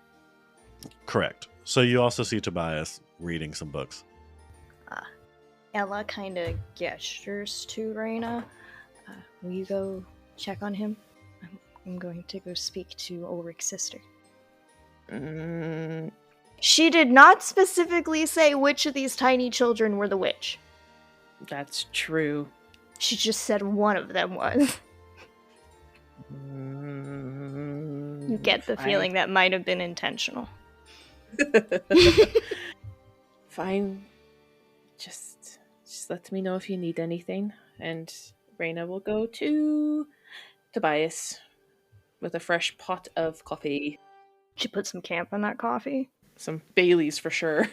Correct. So you also see Tobias reading some books. Ella kind of gestures to Raina. Will you go check on him? I'm going to go speak to Ulrich's sister. She did not specifically say which of these tiny children were the witch. That's true. She just said one of them was. You get the feeling that might have been intentional. Fine. Just let me know if you need anything. And Raina will go to Tobias with a fresh pot of coffee. She put some camp in that coffee. Some Baileys for sure.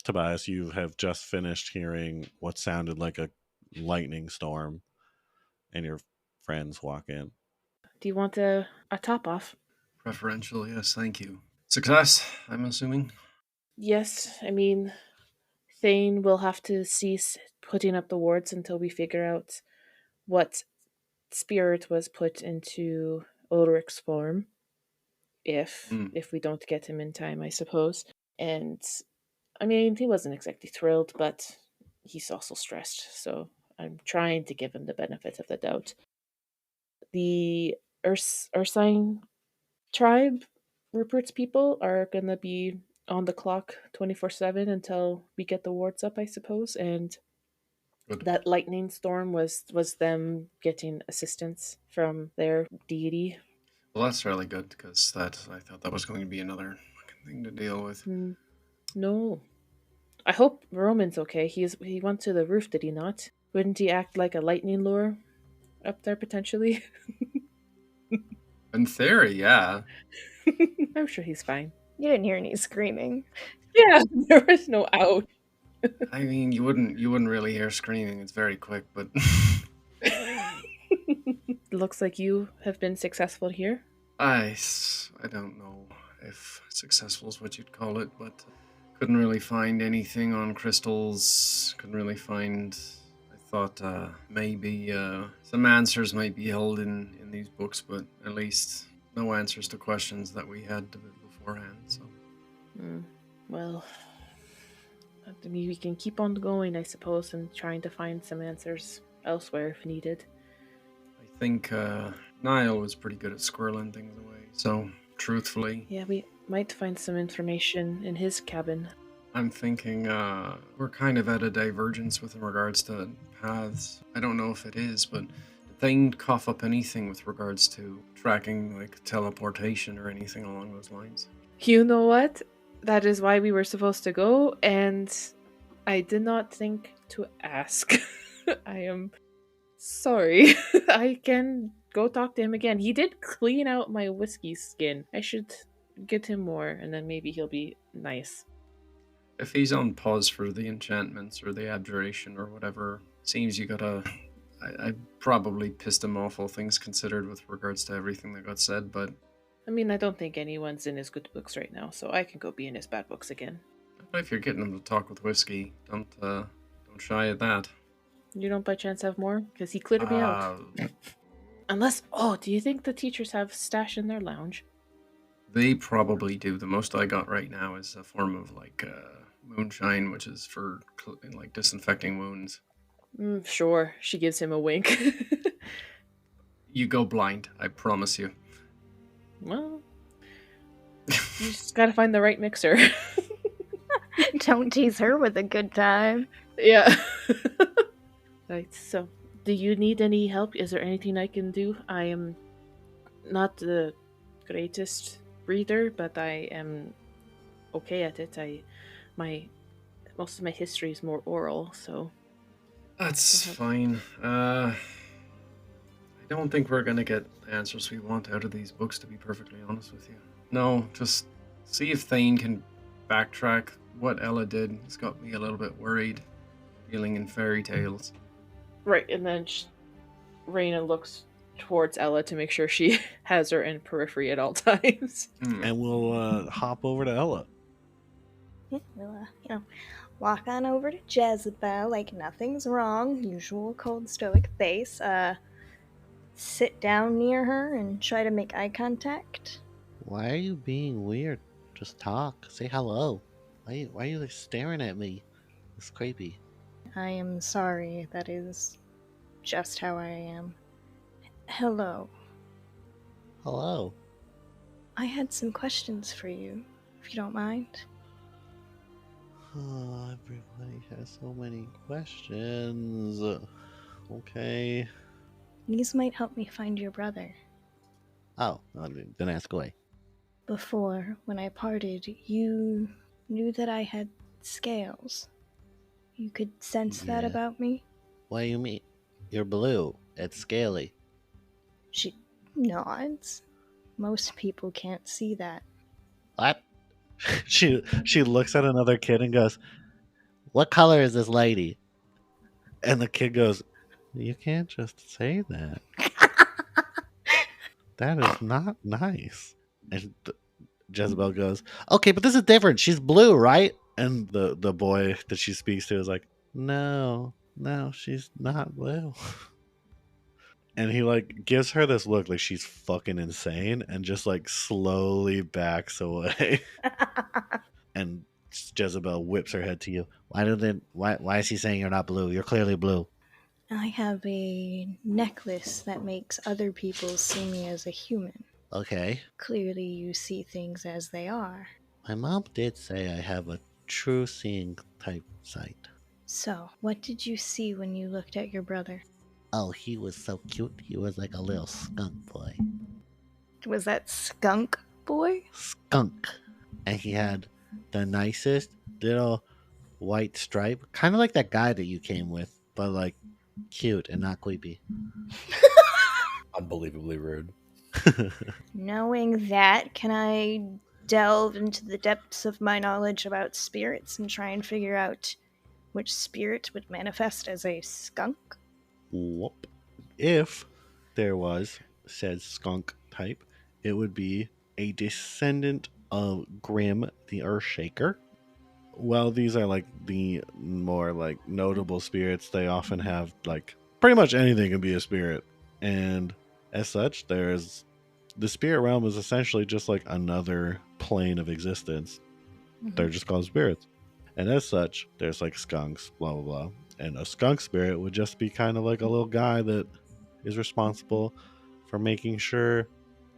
Tobias, you have just finished hearing what sounded like a lightning storm, and your friends walk in. Do you want a top off? Preferential, yes, thank you. Success, I'm assuming? Yes, I mean, Thane will have to cease putting up the wards until we figure out what spirit was put into Ulrich's form. If we don't get him in time, I suppose. And, I mean, he wasn't exactly thrilled, but he's also stressed, so I'm trying to give him the benefit of the doubt. The Ursine tribe, Rupert's people, are going to be on the clock 24/7 until we get the wards up, I suppose, and Good. That lightning storm was them getting assistance from their deity. Well, that's really good, because I thought that was going to be another fucking thing to deal with. No. I hope Roman's okay. He went to the roof, did he not? Wouldn't he act like a lightning lure up there, potentially? In theory, yeah. I'm sure he's fine. You didn't hear any screaming. Yeah, there was no ouch. I mean, you wouldn't really hear screaming. It's very quick, but Looks like you have been successful here. I don't know if successful is what you'd call it, but couldn't really find anything on crystals. Couldn't really find. I thought maybe some answers might be held in these books, but at least no answers to questions that we had beforehand. So, Well, I mean, we can keep on going, I suppose, and trying to find some answers elsewhere if needed. I think Niall was pretty good at squirreling things away. So, truthfully, Yeah, we might find some information in his cabin. I'm thinking we're kind of at a divergence with regards to paths. I don't know if it is, but did Thane cough up anything with regards to tracking, like teleportation or anything along those lines? You know what? That is why we were supposed to go, and I did not think to ask. I am sorry. I can go talk to him again. He did clean out my whiskey skin. I should get him more, and then maybe he'll be nice. If he's on pause for the enchantments or the abjuration or whatever, seems you gotta. I probably pissed him off, all things considered, with regards to everything that got said, but I mean, I don't think anyone's in his good books right now, so I can go be in his bad books again. if you're getting him to talk with whiskey, don't shy at that. You don't by chance have more? Because he cleared me out. Unless, do you think the teachers have stash in their lounge? They probably do. The most I got right now is a form of like moonshine, which is for like disinfecting wounds. Sure. She gives him a wink. You go blind, I promise you. Well, you just gotta find the right mixer. Don't tease her with a good time. Yeah. Right, so do you need any help? Is there anything I can do? I am not the greatest reader, but I am okay at it. Most of my history is more oral, so That's fine. I don't think we're gonna get the answers we want out of these books, to be perfectly honest with you. No, just see if Thane can backtrack what Ella did. It's got me a little bit worried, dealing in fairy tales. Right, and then Raina looks towards Ella to make sure she has her in periphery at all times. And we'll hop over to Ella. Yeah, we'll, walk on over to Jezebel like nothing's wrong. Usual cold stoic face. Sit down near her and try to make eye contact. Why are you being weird? Just talk. Say hello. Why are you like, staring at me? It's creepy. I am sorry. That is just how I am. Hello. Hello. I had some questions for you, if you don't mind. Oh, everybody has so many questions. Okay. These might help me find your brother. Oh, then ask away. Before, when I parted, you knew that I had scales. You could sense that Yeah. about me? What do you mean? You're blue. It's scaly. She nods. Most people can't see that. What? She looks at another kid and goes, What color is this lady? and the kid goes, "You can't just say that. That is not nice." And Jezebel goes, Okay, but this is different. She's blue, right? and the boy that she speaks to is like, no, she's not blue. And he like gives her this look like she's fucking insane and just like slowly backs away. And Jezebel whips her head to you. Why is he saying you're not blue? You're clearly blue. I have a necklace that makes other people see me as a human. Okay. Clearly you see things as they are. My mom did say I have a true seeing type sight. So, what did you see when you looked at your brother? Oh, he was so cute. He was like a little skunk boy. Was that skunk boy? Skunk. And he had the nicest little white stripe. Kind of like that guy that you came with, but like cute and not creepy. Unbelievably rude. Knowing that, can I delve into the depths of my knowledge about spirits and try and figure out which spirit would manifest as a skunk? Whoop. If there was said skunk type, it would be a descendant of Grim the Earthshaker. Well, these are like the more like notable spirits. They often have like pretty much anything can be a spirit, and as such, there's the spirit realm is essentially just like another plane of existence. They're just called spirits, and as such, there's like skunks, blah blah blah, and a skunk spirit would just be kind of like a little guy that is responsible for making sure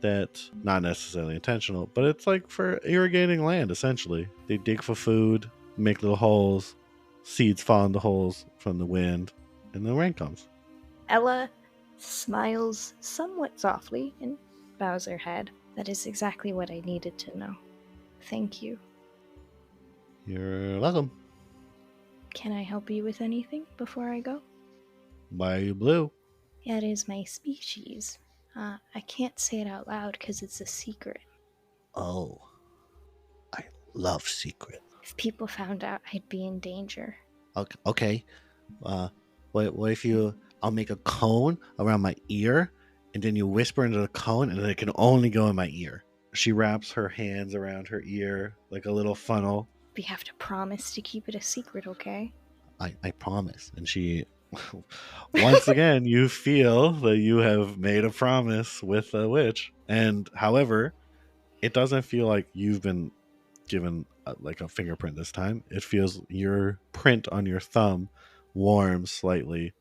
that, not necessarily intentional, but it's like for irrigating land essentially. They dig for food, make little holes, seeds fall in the holes from the wind, and the rain comes. Ella smiles somewhat softly and bows her head. That is exactly what I needed to know. Thank you. You're welcome. Can I help you with anything before I go? Why are you blue? That is my species. I can't say it out loud because it's a secret. Oh, I love secret. If people found out, I'd be in danger. Okay. What if I'll make a cone around my ear, and then you whisper into the cone, and then it can only go in my ear. She wraps her hands around her ear like a little funnel. We have to promise to keep it a secret, okay? I promise. And she, once again, you feel that you have made a promise with a witch. And however, it doesn't feel like you've been given like a fingerprint this time. It feels your print on your thumb warms slightly.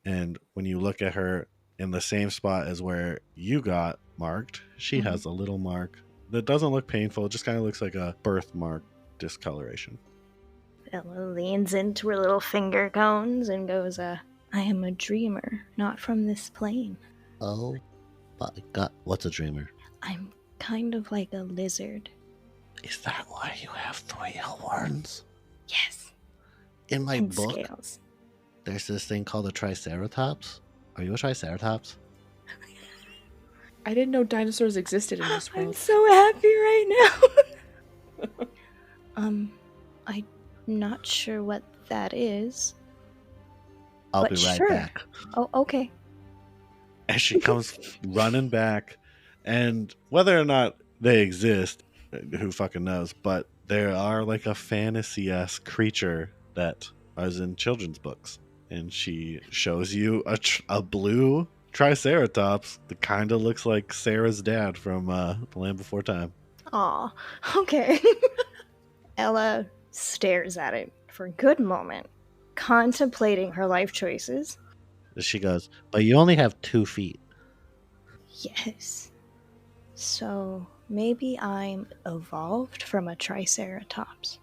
And when you look at her in the same spot as where you got marked, she has a little mark that doesn't look painful. It just kind of looks like a birthmark discoloration. Ella leans into her little finger cones and goes, I am a dreamer, not from this plane. Oh my god, what's a dreamer? I'm kind of like a lizard. Is that why you have 3 horns? Yes. In my And book, scales. there's this thing called a triceratops. Are you a triceratops? I didn't know dinosaurs existed in this I'm world. so happy right now. I'm not sure what that is. I'll But be right sure. back. Oh, okay. As she comes running back, and whether or not they exist, who fucking knows, but there are like a fantasy-esque creature that is in children's books. And she shows you a blue triceratops that kind of looks like Sarah's dad from The Land Before Time. Aw, okay. Ella stares at it for a good moment, contemplating her life choices. She goes, but you only have 2 feet. Yes. So maybe I'm evolved from a triceratops.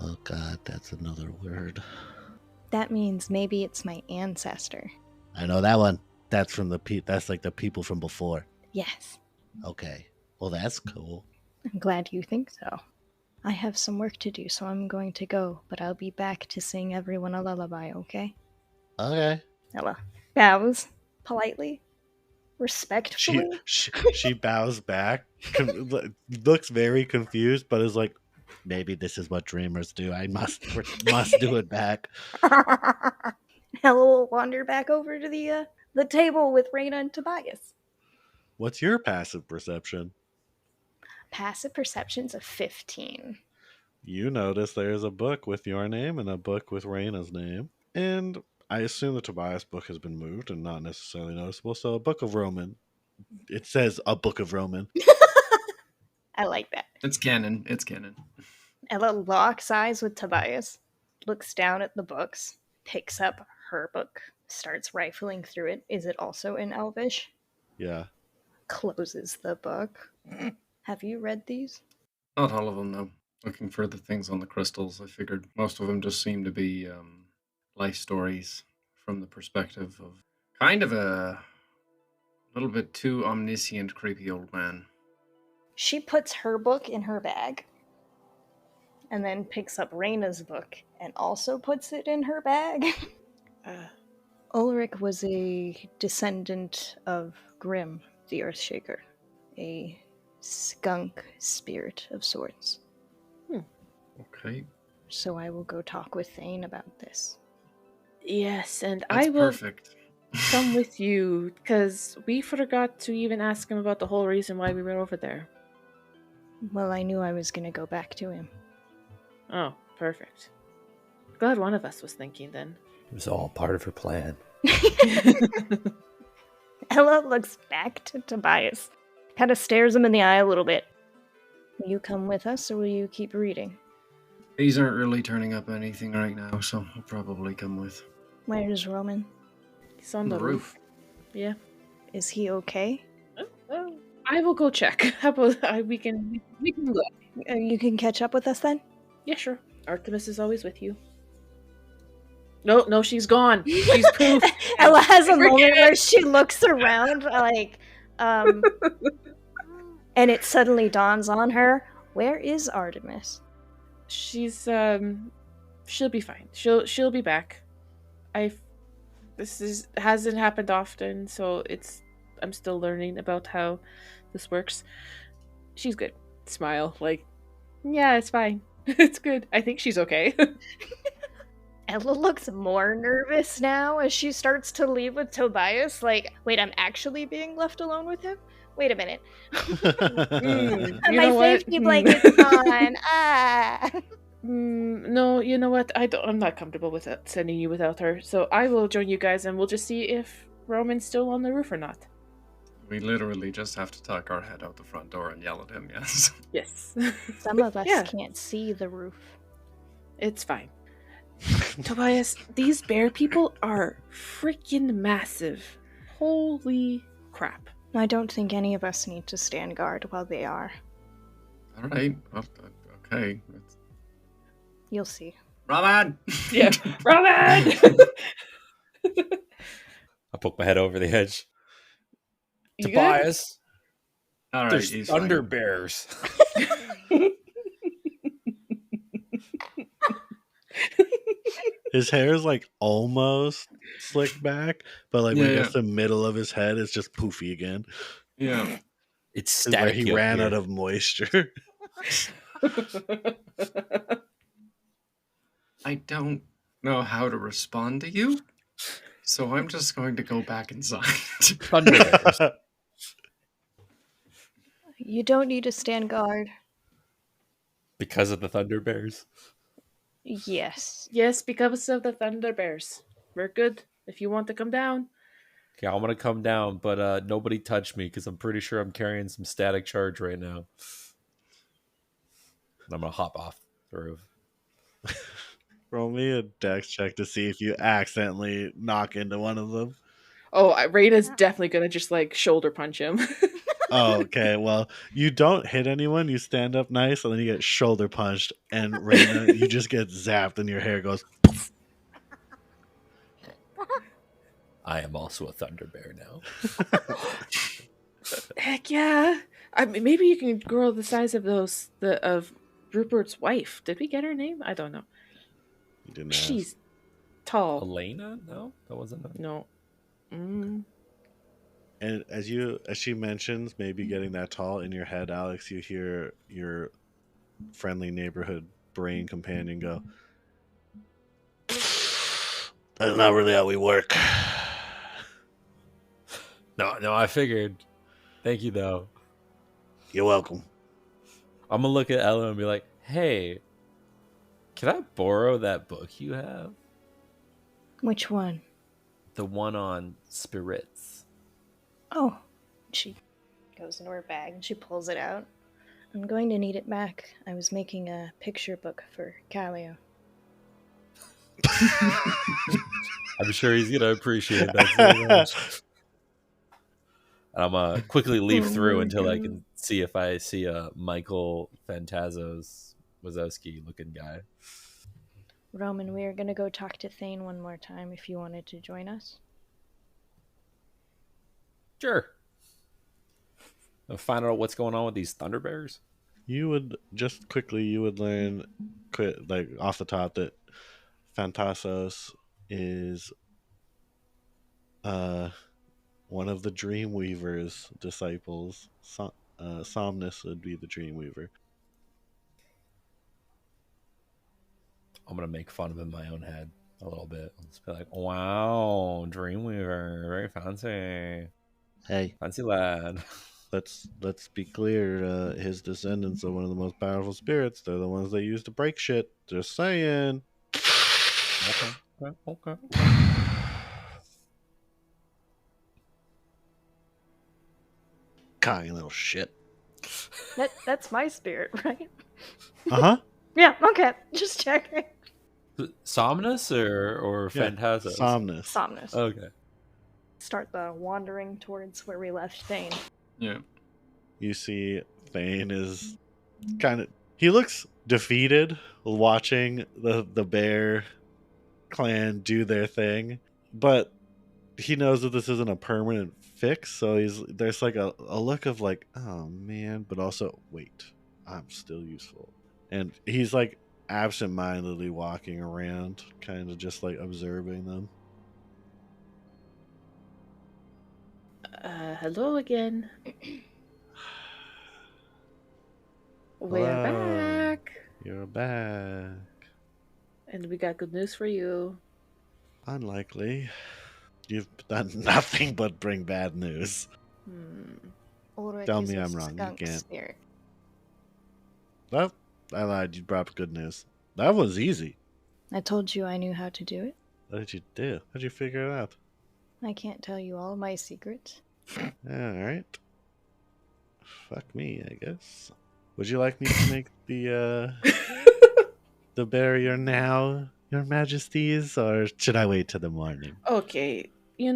Oh god, that's another word. That means maybe it's my ancestor. I know that one. That's from that's like the people from before. Yes. Okay. Well, that's cool. I'm glad you think so. I have some work to do, so I'm going to go, but I'll be back to sing everyone a lullaby, okay? Okay. Ella bows politely, respectfully. She bows back, looks very confused, but is like, Maybe this is what dreamers do. I must do it back. Ella will wander back over to the table with Raina and Tobias. what's your passive perception? Passive perception's a 15. You notice there's a book with your name and a book with Raina's name. And I assume the Tobias book has been moved and not necessarily noticeable. So a book of Roman. It says a book of Roman. I like that. It's canon. It's canon. Ella locks eyes with Tobias, looks down at the books, picks up her book, starts rifling through it. Is it also in Elvish? Yeah. Closes the book. Have you read these? Not all of them, no. Looking for the things on the crystals, I figured most of them just seem to be life stories from the perspective of kind of a little bit too omniscient, creepy old man. She puts her book in her bag and then picks up Raina's book and also puts it in her bag. Ulrich was a descendant of Grim, the Earthshaker. a skunk spirit of sorts. Okay. So I will go talk with Thane about this. Yes, and That's I will perfect. come with you, because we forgot to even ask him about the whole reason why we were over there. Well, I knew I was going to go back to him. Oh, perfect. Glad one of us was thinking then. It was all part of her plan. Ella looks back to Tobias, kind of stares him in the eye a little bit. Will you come with us, or will you keep reading? These aren't really turning up anything right now, so I'll probably come with. Where's Roman? He's on the roof. Yeah. Is he okay? Oh, I will go check. How about we can go. You can catch up with us then? Yeah, sure. Artemis is always with you. No, she's gone. She's poof. Ella has a moment where she looks around, like, and it suddenly dawns on her, where is Artemis? She's she'll be fine. She'll be back. Hasn't happened often, so I'm still learning about how this works. She's good. Smile, like, yeah, it's fine. It's good. I think she's okay. Ella looks more nervous now as she starts to leave with Tobias. Like, wait, I'm actually being left alone with him? Wait a minute. My safety blanket's gone. No, you know what? I'm not comfortable with sending you without her. So I will join you guys, and we'll just see if Roman's still on the roof or not. We literally just have to tuck our head out the front door and yell at him, yes. Yes. Some of us can't see the roof. It's fine. Tobias, these bear people are freaking massive. Holy crap. I don't think any of us need to stand guard while they are. All right. Well, okay. You'll see. Roman! Yeah. Roman! I poke my head over the edge. You Tobias, All right, there's he's thunder fine. bears. His hair is like almost slicked back, but like when it gets to the middle of his head, it's just poofy again. Yeah. It's It's where static. he ran out of moisture. I don't know how to respond to you, so I'm just going to go back inside. thunder bears. You don't need to stand guard. Because of the thunder bears. Yes. Yes, because of the thunder bears. We're good. If you want to come down. Okay, I'm gonna come down, but nobody touch me because I'm pretty sure I'm carrying some static charge right now. And I'm gonna hop off the roof. Roll me a dex check to see if you accidentally knock into one of them. Oh, Raina's definitely gonna just like shoulder punch him. Oh, okay. Well, you don't hit anyone. You stand up nice, and then you get shoulder punched. And Raina, you just get zapped, and your hair goes. Poof. I am also a thunder bear now. Heck yeah! I mean, maybe you can grow the size of of Rupert's wife. Did we get her name? I don't know. You didn't ask. She's tall. Elena? No, that wasn't her. No. And as she mentions maybe getting that tall in your head, Alex, you hear your friendly neighborhood brain companion go, "That's not really how we work." No, I figured. Thank you, though. You're welcome. I'm gonna look at Ella and be like, "Hey, can I borrow that book you have? Which one? The one on spirits." Oh. She goes into her bag and she pulls it out. I'm going to need it back. I was making a picture book for Callio. I'm sure he's gonna appreciate that so much. I'm gonna quickly leaf through until I can see if I see a Michael Fantazos Wazowski looking guy. Roman, we are going to go talk to Thane one more time if you wanted to join us. Sure. I'll find out what's going on with these thunder bears. You would learn like off the top that Phantasos is one of the Dreamweaver's disciples, Somnus would be the Dreamweaver. I'm gonna make fun of it in my own head a little bit. I'll just be like, "Wow, Dreamweaver, very fancy, Hey, fancy lad." let's be clear. His descendants are one of the most powerful spirits. They're the ones they use to break shit. Just saying. Okay. Kind little shit. That's my spirit, right? Uh-huh. Yeah, okay. Just checking. Somnus or Yeah, Phantasm? Somnus. Somnus. Okay. Start the wandering towards where we left Thane. Yeah. You see Thane is kind of... He looks defeated watching the bear clan do their thing, but he knows that this isn't a permanent fix, so there's like a look of like, oh man, but also, wait, I'm still useful. And he's like absent-mindedly walking around, kind of just like observing them. Hello again. We're Hello. back. You're back. And we got good news for you. Unlikely. You've done nothing but bring bad news. Ulrich Tell is me a I'm wrong, you skunk can't. spirit. Well, I lied. You brought good news. That was easy. I told you I knew how to do it. What did you do? How'd you figure it out? I can't tell you all my secrets. Alright. Fuck me, I guess. Would you like me to make the barrier now, Your Majesties, or should I wait till the morning? Okay, you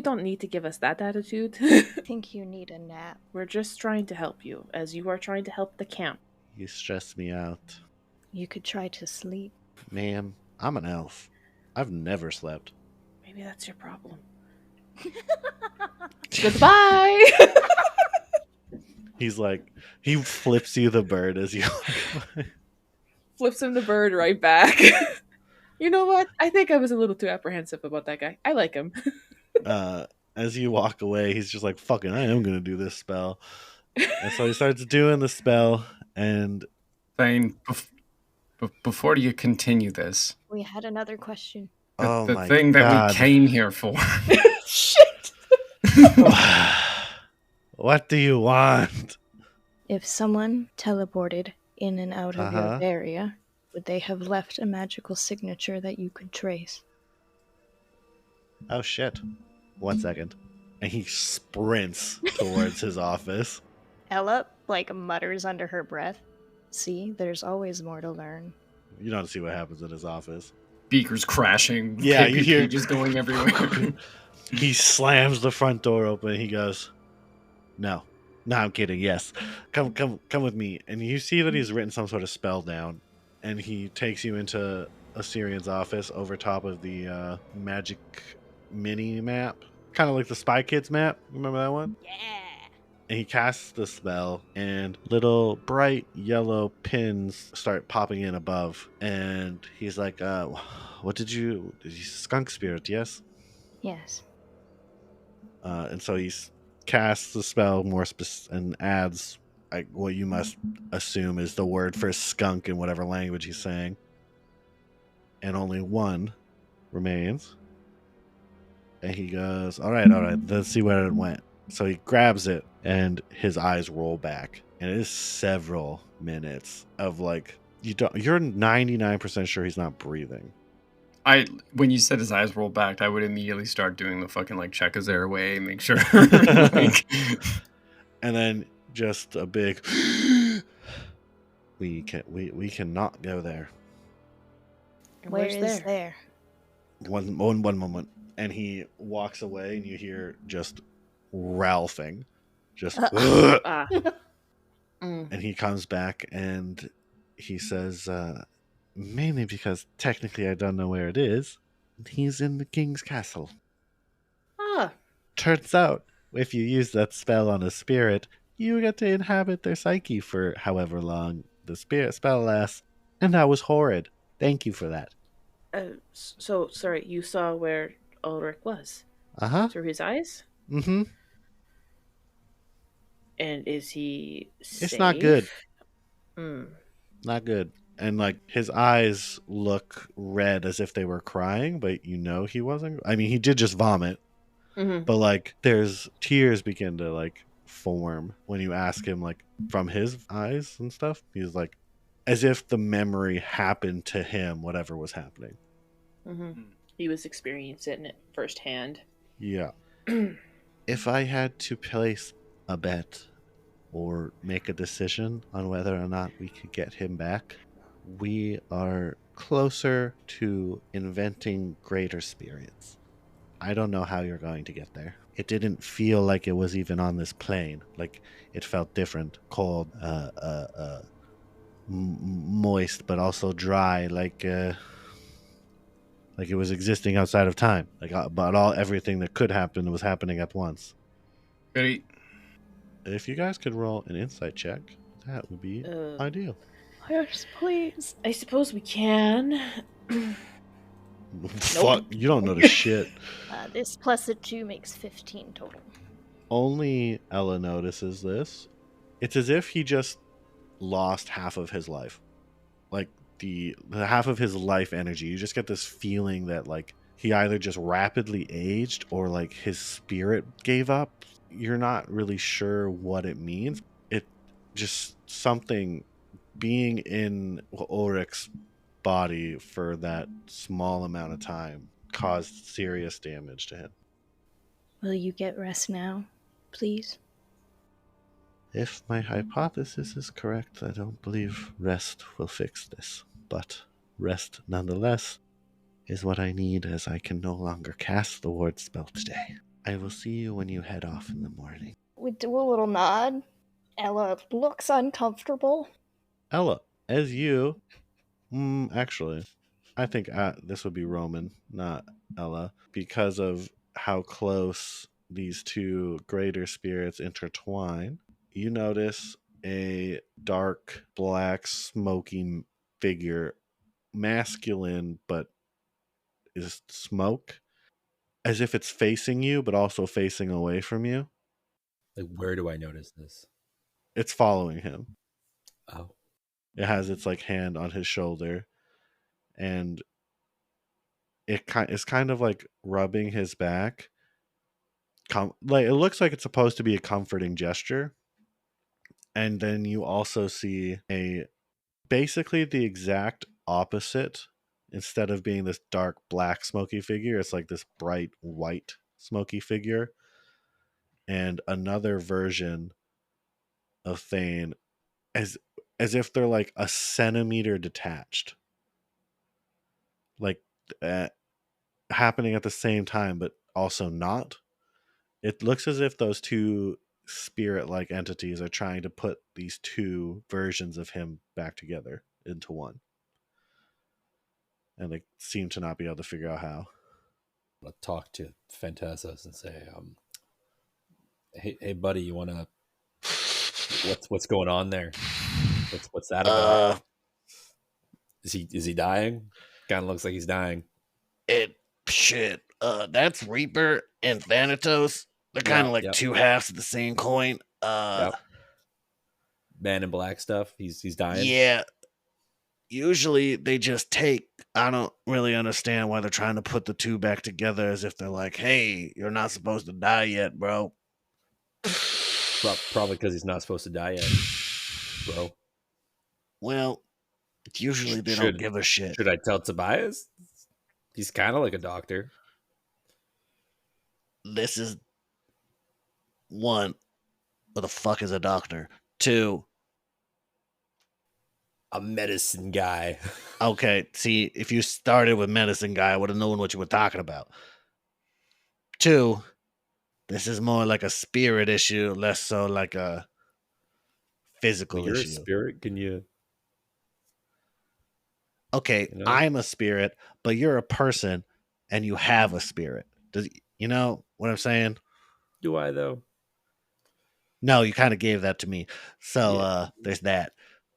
don't need to give us that attitude. I think you need a nap. We're just trying to help you, as you are trying to help the camp. You stress me out. You could try to sleep. Ma'am, I'm an elf. I've never slept. Maybe that's your problem. Goodbye! He's like, he flips you the bird as you walk by. Flips him the bird right back. You know what? I think I was a little too apprehensive about that guy. I like him. As you walk away, he's just like, fucking, I am going to do this spell. And so he starts doing the spell, and... Thane, before you continue this, We had another question. the my thing that God. we came here for. Shit! What do you want? If someone teleported in and out of Uh-huh. your area, would they have left a magical signature that you could trace? Oh, shit. 1 second. And he sprints towards his office. Ella, mutters under her breath. See, there's always more to learn. You don't see what happens in his office. Beakers crashing. Yeah, you hear- pages going everywhere. He slams the front door open. He goes, No, I'm kidding. Yes, come with me. And you see that he's written some sort of spell down, and he takes you into Assyrian's office over top of the magic mini map, kind of like the Spy Kids map. Remember that one? Yeah. And he casts the spell, and little bright yellow pins start popping in above. And he's like, "What did you skunk spirit? Yes." Yes. And so he casts the spell more and adds what you must assume is the word for skunk in whatever language he's saying. And only one remains. And he goes, all right, let's see where it went. So he grabs it, and his eyes roll back. And it is several minutes of you're 99% sure he's not breathing. When you said his eyes rolled back, I would immediately start doing the fucking check his airway, make sure. And then just a big we cannot go there. And Where where's is there? One moment. And he walks away, and you hear just ralphing. Just Ah. And he comes back, and he says, mainly because technically I don't know where it is. He's in the king's castle. Ah. Turns out, if you use that spell on a spirit, you get to inhabit their psyche for however long the spirit spell lasts. And that was horrid. Thank you for that. So, sorry, you saw where Ulrich was? Uh-huh. Through his eyes? Mm-hmm. And is he safe? It's not good. Mm. Not good. And like his eyes look red as if they were crying, but you know he wasn't. I mean, he did just vomit, Mm-hmm. but like there's tears begin to like form when you ask him like from his eyes and stuff. He's like as if the memory happened to him, whatever was happening. Mm-hmm. He was experiencing it firsthand. Yeah. If I had to place a bet or make a decision on whether or not we could get him back, we are closer to inventing greater spirits. I don't know how you're going to get there. It didn't feel like it was even on this plane. Like it felt different, cold, moist, but also dry. Like it was existing outside of time. Like, but everything that could happen was happening at once. Ready? If you guys could roll an insight check, that would be ideal. Yes, please. I suppose we can. Fuck, you don't know the shit. This plus a 2 makes 15 total. Only Ella notices this. It's as if he just lost half of his life. Like the half of his life energy. You just get this feeling that like he either just rapidly aged or like his spirit gave up. You're not really sure what it means. It just something being in Ulrich's body for that small amount of time caused serious damage to him. Will you get rest now, please? If my hypothesis is correct, I don't believe rest will fix this. But rest, nonetheless, is what I need, as I can no longer cast the ward spell today. I will see you when you head off in the morning. We do a little nod. Ella looks uncomfortable. Ella, as you... actually, I think this would be Roman, not Ella, because of how close these two greater spirits intertwine. You notice a dark, black, smoky figure, masculine, but is smoke, as if it's facing you, but also facing away from you. Like, where do I notice this? It's following him. Oh. It has its like hand on his shoulder, and it's kind of like rubbing his back. Like it looks like it's supposed to be a comforting gesture. And then you also see basically the exact opposite. Instead of being this dark black smoky figure, it's like this bright white smoky figure. And another version of Thane, as if they're like a centimeter detached. Like happening at the same time, but also not. It looks as if those two spirit-like entities are trying to put these two versions of him back together into one. And they seem to not be able to figure out how. I'll talk to Phantasos and say, hey buddy, you wanna what's going on there? What's that about? Is he dying? Kinda looks like he's dying. That's Reaper and Thanatos. They're kind of like two halves of the same coin. Man in black stuff. He's dying. Yeah. Usually they just take. I don't really understand why they're trying to put the two back together as if they're like, hey, you're not supposed to die yet, bro. Probably because he's not supposed to die yet, bro. Well, usually they don't give a shit. Should I tell Tobias? He's kind of like a doctor. This is... 1, what the fuck is a doctor? 2, a medicine guy. Okay, see, if you started with medicine guy, I would have known what you were talking about. 2, this is more like a spirit issue, less so like a physical You're issue. a spirit? Can you... Okay, you know? I'm a spirit, but you're a person, and you have a spirit. Does you know what I'm saying? Do I, though? No, you kind of gave that to me. So, there's that,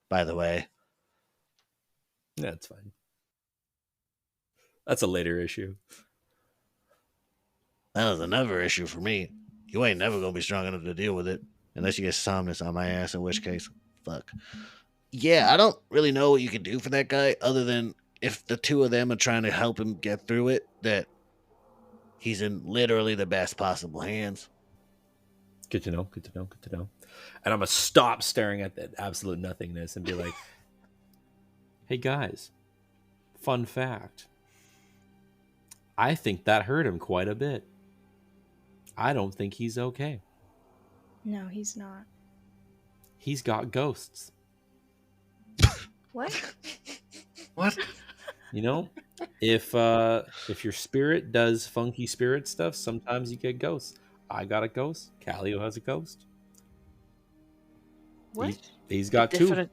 by the way. That's fine. That's a later issue. That was another issue for me. You ain't never going to be strong enough to deal with it. Unless you get somnus on my ass, in which case, fuck. Yeah, I don't really know what you can do for that guy, other than if the two of them are trying to help him get through it, that he's in literally the best possible hands. Good to know. Good to know. Good to know. And I'm gonna stop staring at that absolute nothingness and be like, "Hey guys, fun fact. I think that hurt him quite a bit. I don't think he's okay. No, he's not. He's got ghosts. What? What? You know, if your spirit does funky spirit stuff, sometimes you get ghosts. I got a ghost. Callio has a ghost. What? He's got two. Different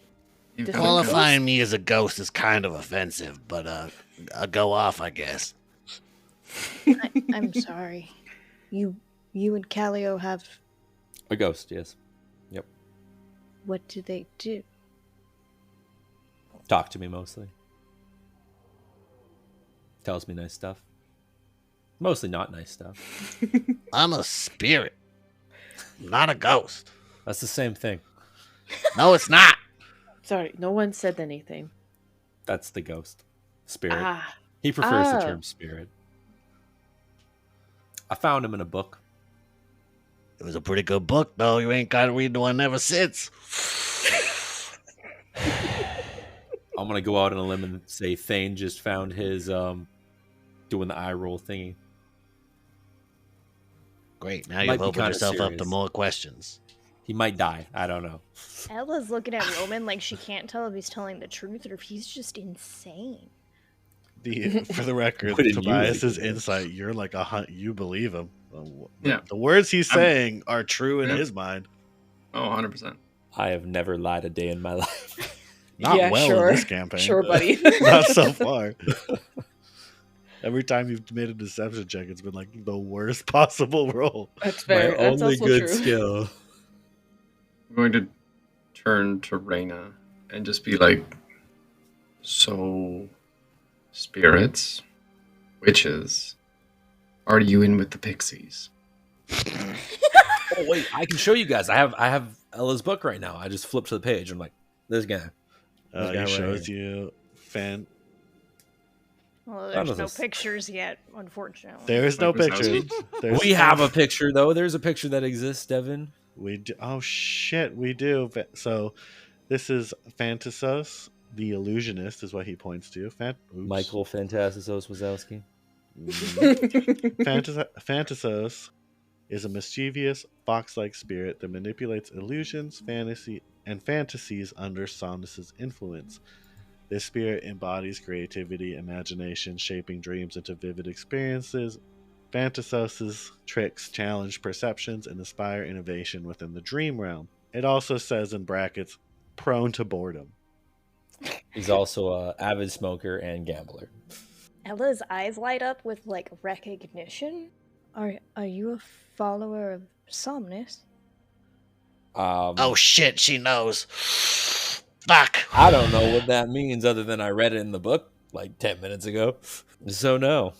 Qualifying me as a ghost is kind of offensive, but I'll go off, I guess. I'm sorry. You and Callio have... A ghost, yes. Yep. What do they do? Talk to me mostly. Tells me nice stuff. Mostly not nice stuff. I'm a spirit, not a ghost. That's the same thing. No, it's not. Sorry, no one said anything. That's the ghost. Spirit. Ah, He prefers the Oh. term spirit. I found him in a book. It was a pretty good book, though. You ain't got to read the one ever since. I'm going to go out on a limb and say Thane just found his doing the eye roll thingy. Great. Now Might you've be opened kinda yourself up to serious. more questions. He might die. I don't know. Ella's looking at Roman like she can't tell if he's telling the truth or if he's just insane. For the record, Wouldn't you Tobias's like it? insight, you're like you believe him. Yeah. The words he's saying are true in Yeah. his mind. Oh, 100%. I have never lied a day in my life. Not Yeah, well sure. in this campaign. sure, buddy. Not so far. Every time you've made a deception check, it's been like the worst possible roll. That's fair. That's also true. skill. I'm going to turn to Raina and just be like, so, spirits, witches, are you in with the pixies? Oh wait, I can show you guys. I have Ella's book right now. I just flipped to the page. I'm like, this guy. This guy He right shows here. you Well, That there's no was a- pictures yet, unfortunately. There is no Like was picture. There's We have a picture though. There's a picture that exists, Deven. We do. Oh shit, we do. So, this is Fantasos, the illusionist, is what he points to. Oops. Michael Fantastisos Wazowski. Fantasos is a mischievous, fox-like spirit that manipulates illusions, fantasy, and fantasies under Somnus's influence. This spirit embodies creativity, imagination, shaping dreams into vivid experiences. Fantasos's tricks challenge perceptions and inspire innovation within the dream realm. It also says in brackets, prone to boredom. He's also a avid smoker and gambler. Ella's eyes light up with like recognition. Are you a follower of Somnus? Oh shit, she knows. Fuck. I don't know what that means other than I read it in the book like 10 minutes ago. So no.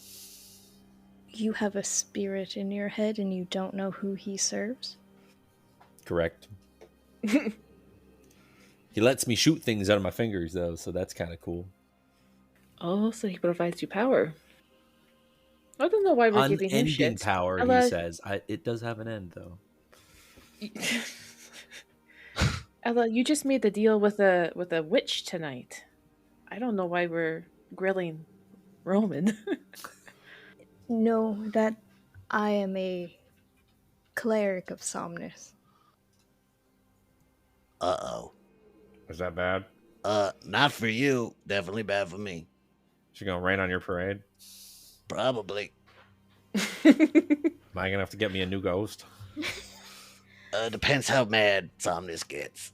You have a spirit in your head and you don't know who he serves? Correct. He lets me shoot things out of my fingers though, so that's kind of cool. Oh, so he provides you power. I don't know why we're giving him Unending shit. power, he Ella- says. It does have an end though. Ella, you just made the deal with a witch tonight. I don't know why we're grilling Roman. No, that I am a cleric of Somnus. Uh-oh. Is that bad? Not for you. Definitely bad for me. She gonna rain on your parade? Probably. Am I gonna have to get me a new ghost? Depends how mad Somnus gets.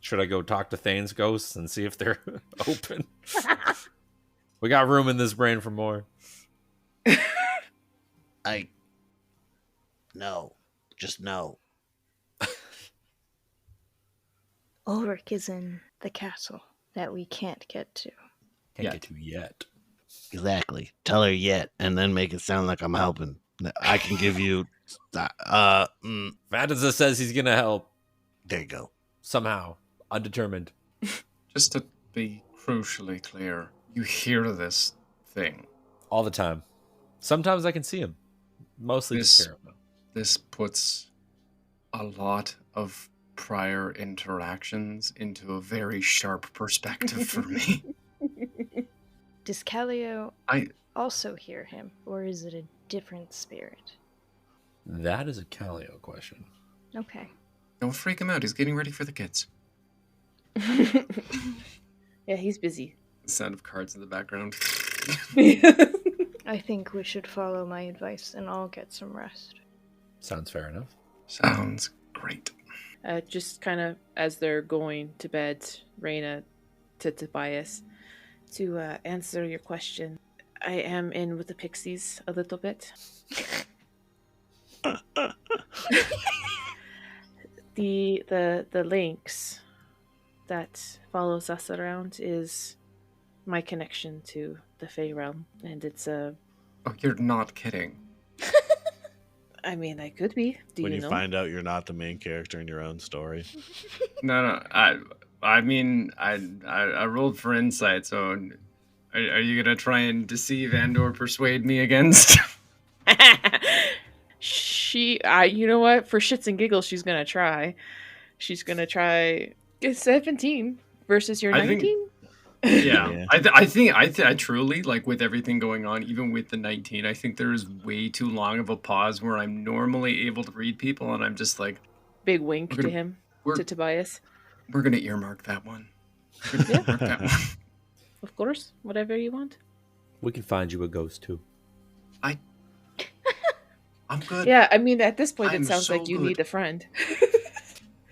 Should I go talk to Thane's ghosts and see if they're open? We got room in this brain for more. No. Just no. Ulrich is in the castle that we can't get to. Can't get to yet. Exactly. Tell her yet, and then make it sound like I'm helping. I can give you Vanessa says he's gonna help There you go. somehow. Undetermined. Just to be crucially clear, you hear this thing. All the time. Sometimes I can see him. Mostly just hear him. This puts a lot of prior interactions into a very sharp perspective for me. Does Callio I also hear him, or is it a different spirit? That is a Callio question. Okay. don't freak him out. He's getting ready for the kids. Yeah, he's busy. The sound of cards in the background. I think we should follow my advice and all get some rest. Sounds fair enough. Sounds great. Just kind of as they're going to bed, Raina to Tobias, to answer your question, I am in with the pixies a little bit. The lynx that follows us around is my connection to the Fey realm, and it's a. Oh, you're not kidding. I mean, I could be. Do When you you know? find out you're not the main character in your own story. No. I mean, I rolled for insight. So, are you gonna try and deceive and/or persuade me against? You know what? For shits and giggles, she's gonna try. She's gonna try. It's 17 versus your I think- 19. Yeah, Yeah. I truly, like, with everything going on, even with the 19, I think there is way too long of a pause where I'm normally able to read people, and I'm just like, Big wink We're to gonna- him, we're to Tobias. we're gonna earmark that one. We're gonna earmark that one. Of course, whatever you want. We can find you a ghost too. I'm good. Yeah, I mean, at this point, I'm it sounds so like you good. need a friend.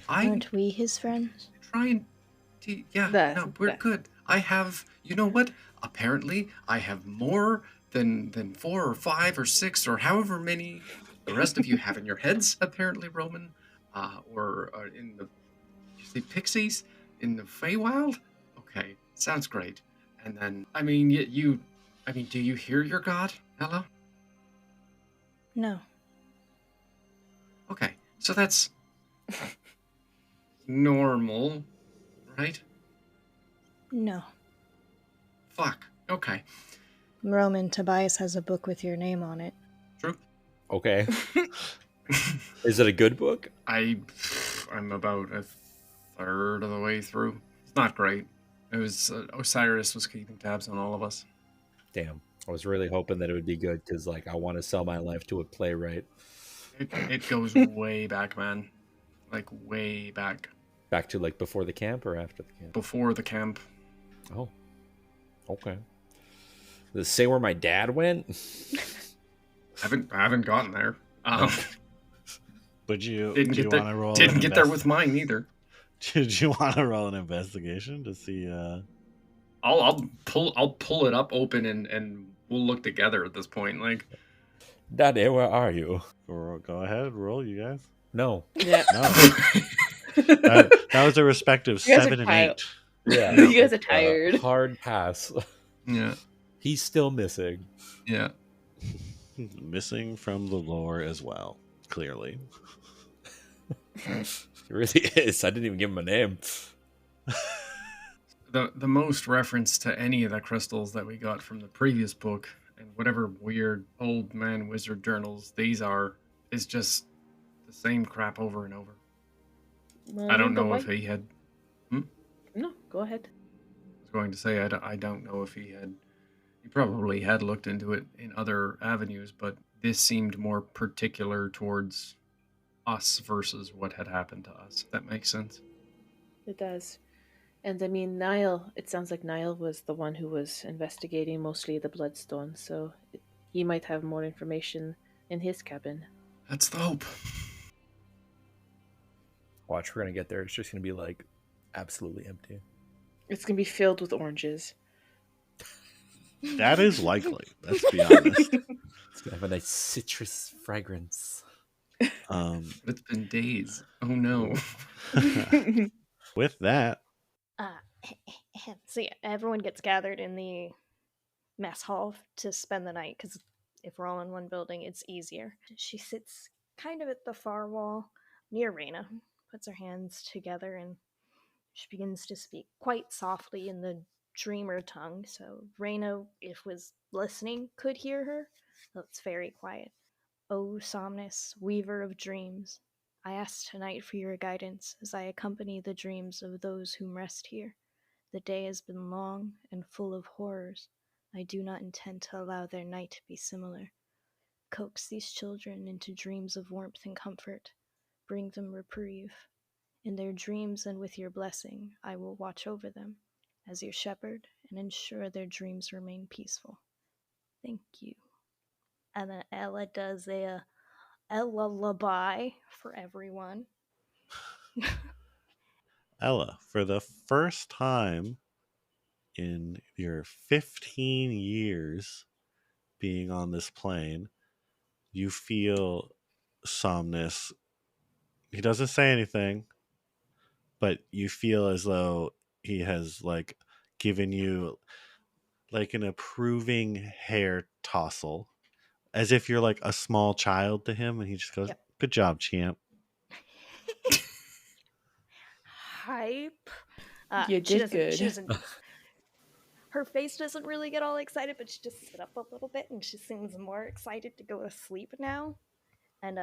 I'm Aren't we his friends? trying to. Yeah, no, we're good. I have. You know what? Apparently, I have more than 4 or 5 or 6 or however many the rest of you have in your heads. Apparently, Roman, or in the. You say pixies in the Feywild? Okay, sounds great. And then, I mean, do you hear your god, Ella? No. Okay, so that's normal, right? No. Fuck. Okay. Roman, Tobias has a book with your name on it. True. Okay. Is it a good book? I'm about a third of the way through. It's not great. It was Osiris was keeping tabs on all of us. Damn. I was really hoping that it would be good because, like, I want to sell my life to a playwright. It goes way back, man. Like, way back. Back to, like, before the camp or after the camp? Before the camp. Oh. Okay. Does it say where my dad went? I haven't gotten there. But do you Didn't get want there. to roll? Didn't get there with mine either. Did you want to roll an investigation to see? I'll pull it up open and we'll look together at this point. Like, Daddy, where are you? Go ahead, roll, you guys. No. Yeah. No, that was a respective You guys are 7 and tired. 8. Yeah. You guys are tired. Hard pass. yeah, He's still missing. yeah. Missing from the lore as well. Clearly, It really is. I didn't even give him a name. The most reference to any of the crystals that we got from the previous book and whatever weird old man wizard journals these are is just the same crap over and over. Well, I don't the know if white- he had. No, go ahead. I was going to say I don't know if he probably had looked into it in other avenues, but this seemed more particular towards us versus what had happened to us. If that makes sense. It does. And I mean, Niall, it sounds like Niall was the one who was investigating mostly the Bloodstone, so he might have more information in his cabin. That's the hope. Watch, we're going to get there. It's just going to be, like, absolutely empty. It's going to be filled with oranges. that is likely. Let's be honest. It's going to have a nice citrus fragrance. But it's been days. Oh no. With that, So yeah, everyone gets gathered in the mess hall to spend the night, because if we're all in one building, it's easier. She sits kind of at the far wall, near Raina, puts her hands together and she begins to speak quite softly in the dreamer tongue, so Raina, if was listening, could hear her, though it's very quiet. O Somnus, weaver of dreams, I ask tonight for your guidance as I accompany the dreams of those whom rest here. The day has been long and full of horrors. I do not intend to allow their night to be similar. Coax these children into dreams of warmth and comfort. Bring them reprieve. In their dreams and with your blessing, I will watch over them as your shepherd and ensure their dreams remain peaceful. Thank you. And then Ella does a lullaby for everyone. Ella, for the first time in your 15 years being on this plane, you feel Somnus. He doesn't say anything, but you feel as though he has like given you like an approving hair tossle, as if you're like a small child to him, and he just goes, Yep. "Good job, champ." Hype. You did good. She doesn't. Her face doesn't really get all excited, but she just sit up a little bit, and she seems more excited to go to sleep now. And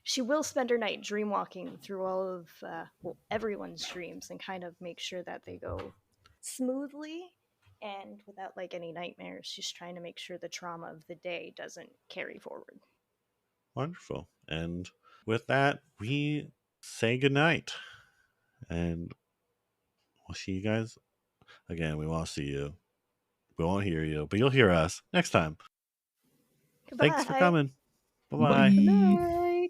she will spend her night dream walking through all of everyone's dreams and kind of make sure that they go smoothly and without like any nightmares. She's trying to make sure the trauma of the day doesn't carry forward. Wonderful. And with that, we say goodnight. And we'll see you guys again. We won't see you. We won't hear you, but you'll hear us next time. Goodbye. Thanks for coming. Bye-bye. Good night.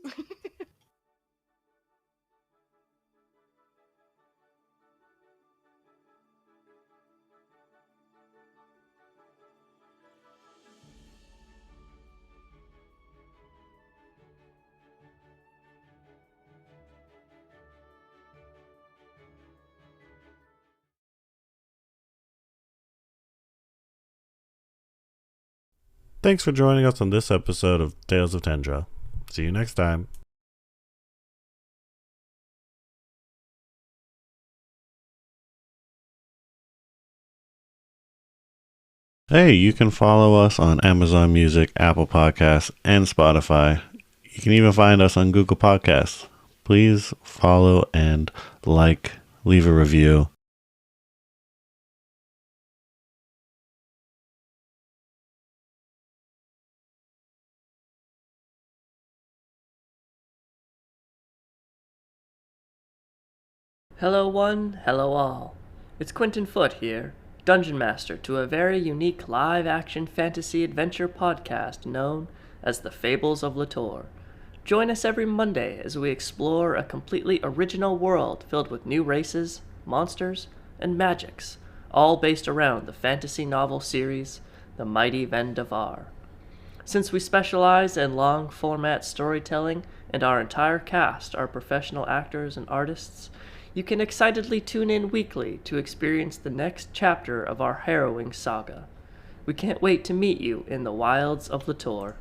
Thanks for joining us on this episode of Tales of Tendra. See you next time. Hey, you can follow us on Amazon Music, Apple Podcasts, and Spotify. You can even find us on Google Podcasts. Please follow and leave a review. Hello one, hello all. It's Quentin Foote here, Dungeon Master to a very unique live-action fantasy adventure podcast known as The Fables of Latour. Join us every Monday as we explore a completely original world filled with new races, monsters, and magics, all based around the fantasy novel series, The Mighty Vendavar. Since we specialize in long-format storytelling and our entire cast are professional actors and artists, you can excitedly tune in weekly to experience the next chapter of our harrowing saga. We can't wait to meet you in the wilds of Latour.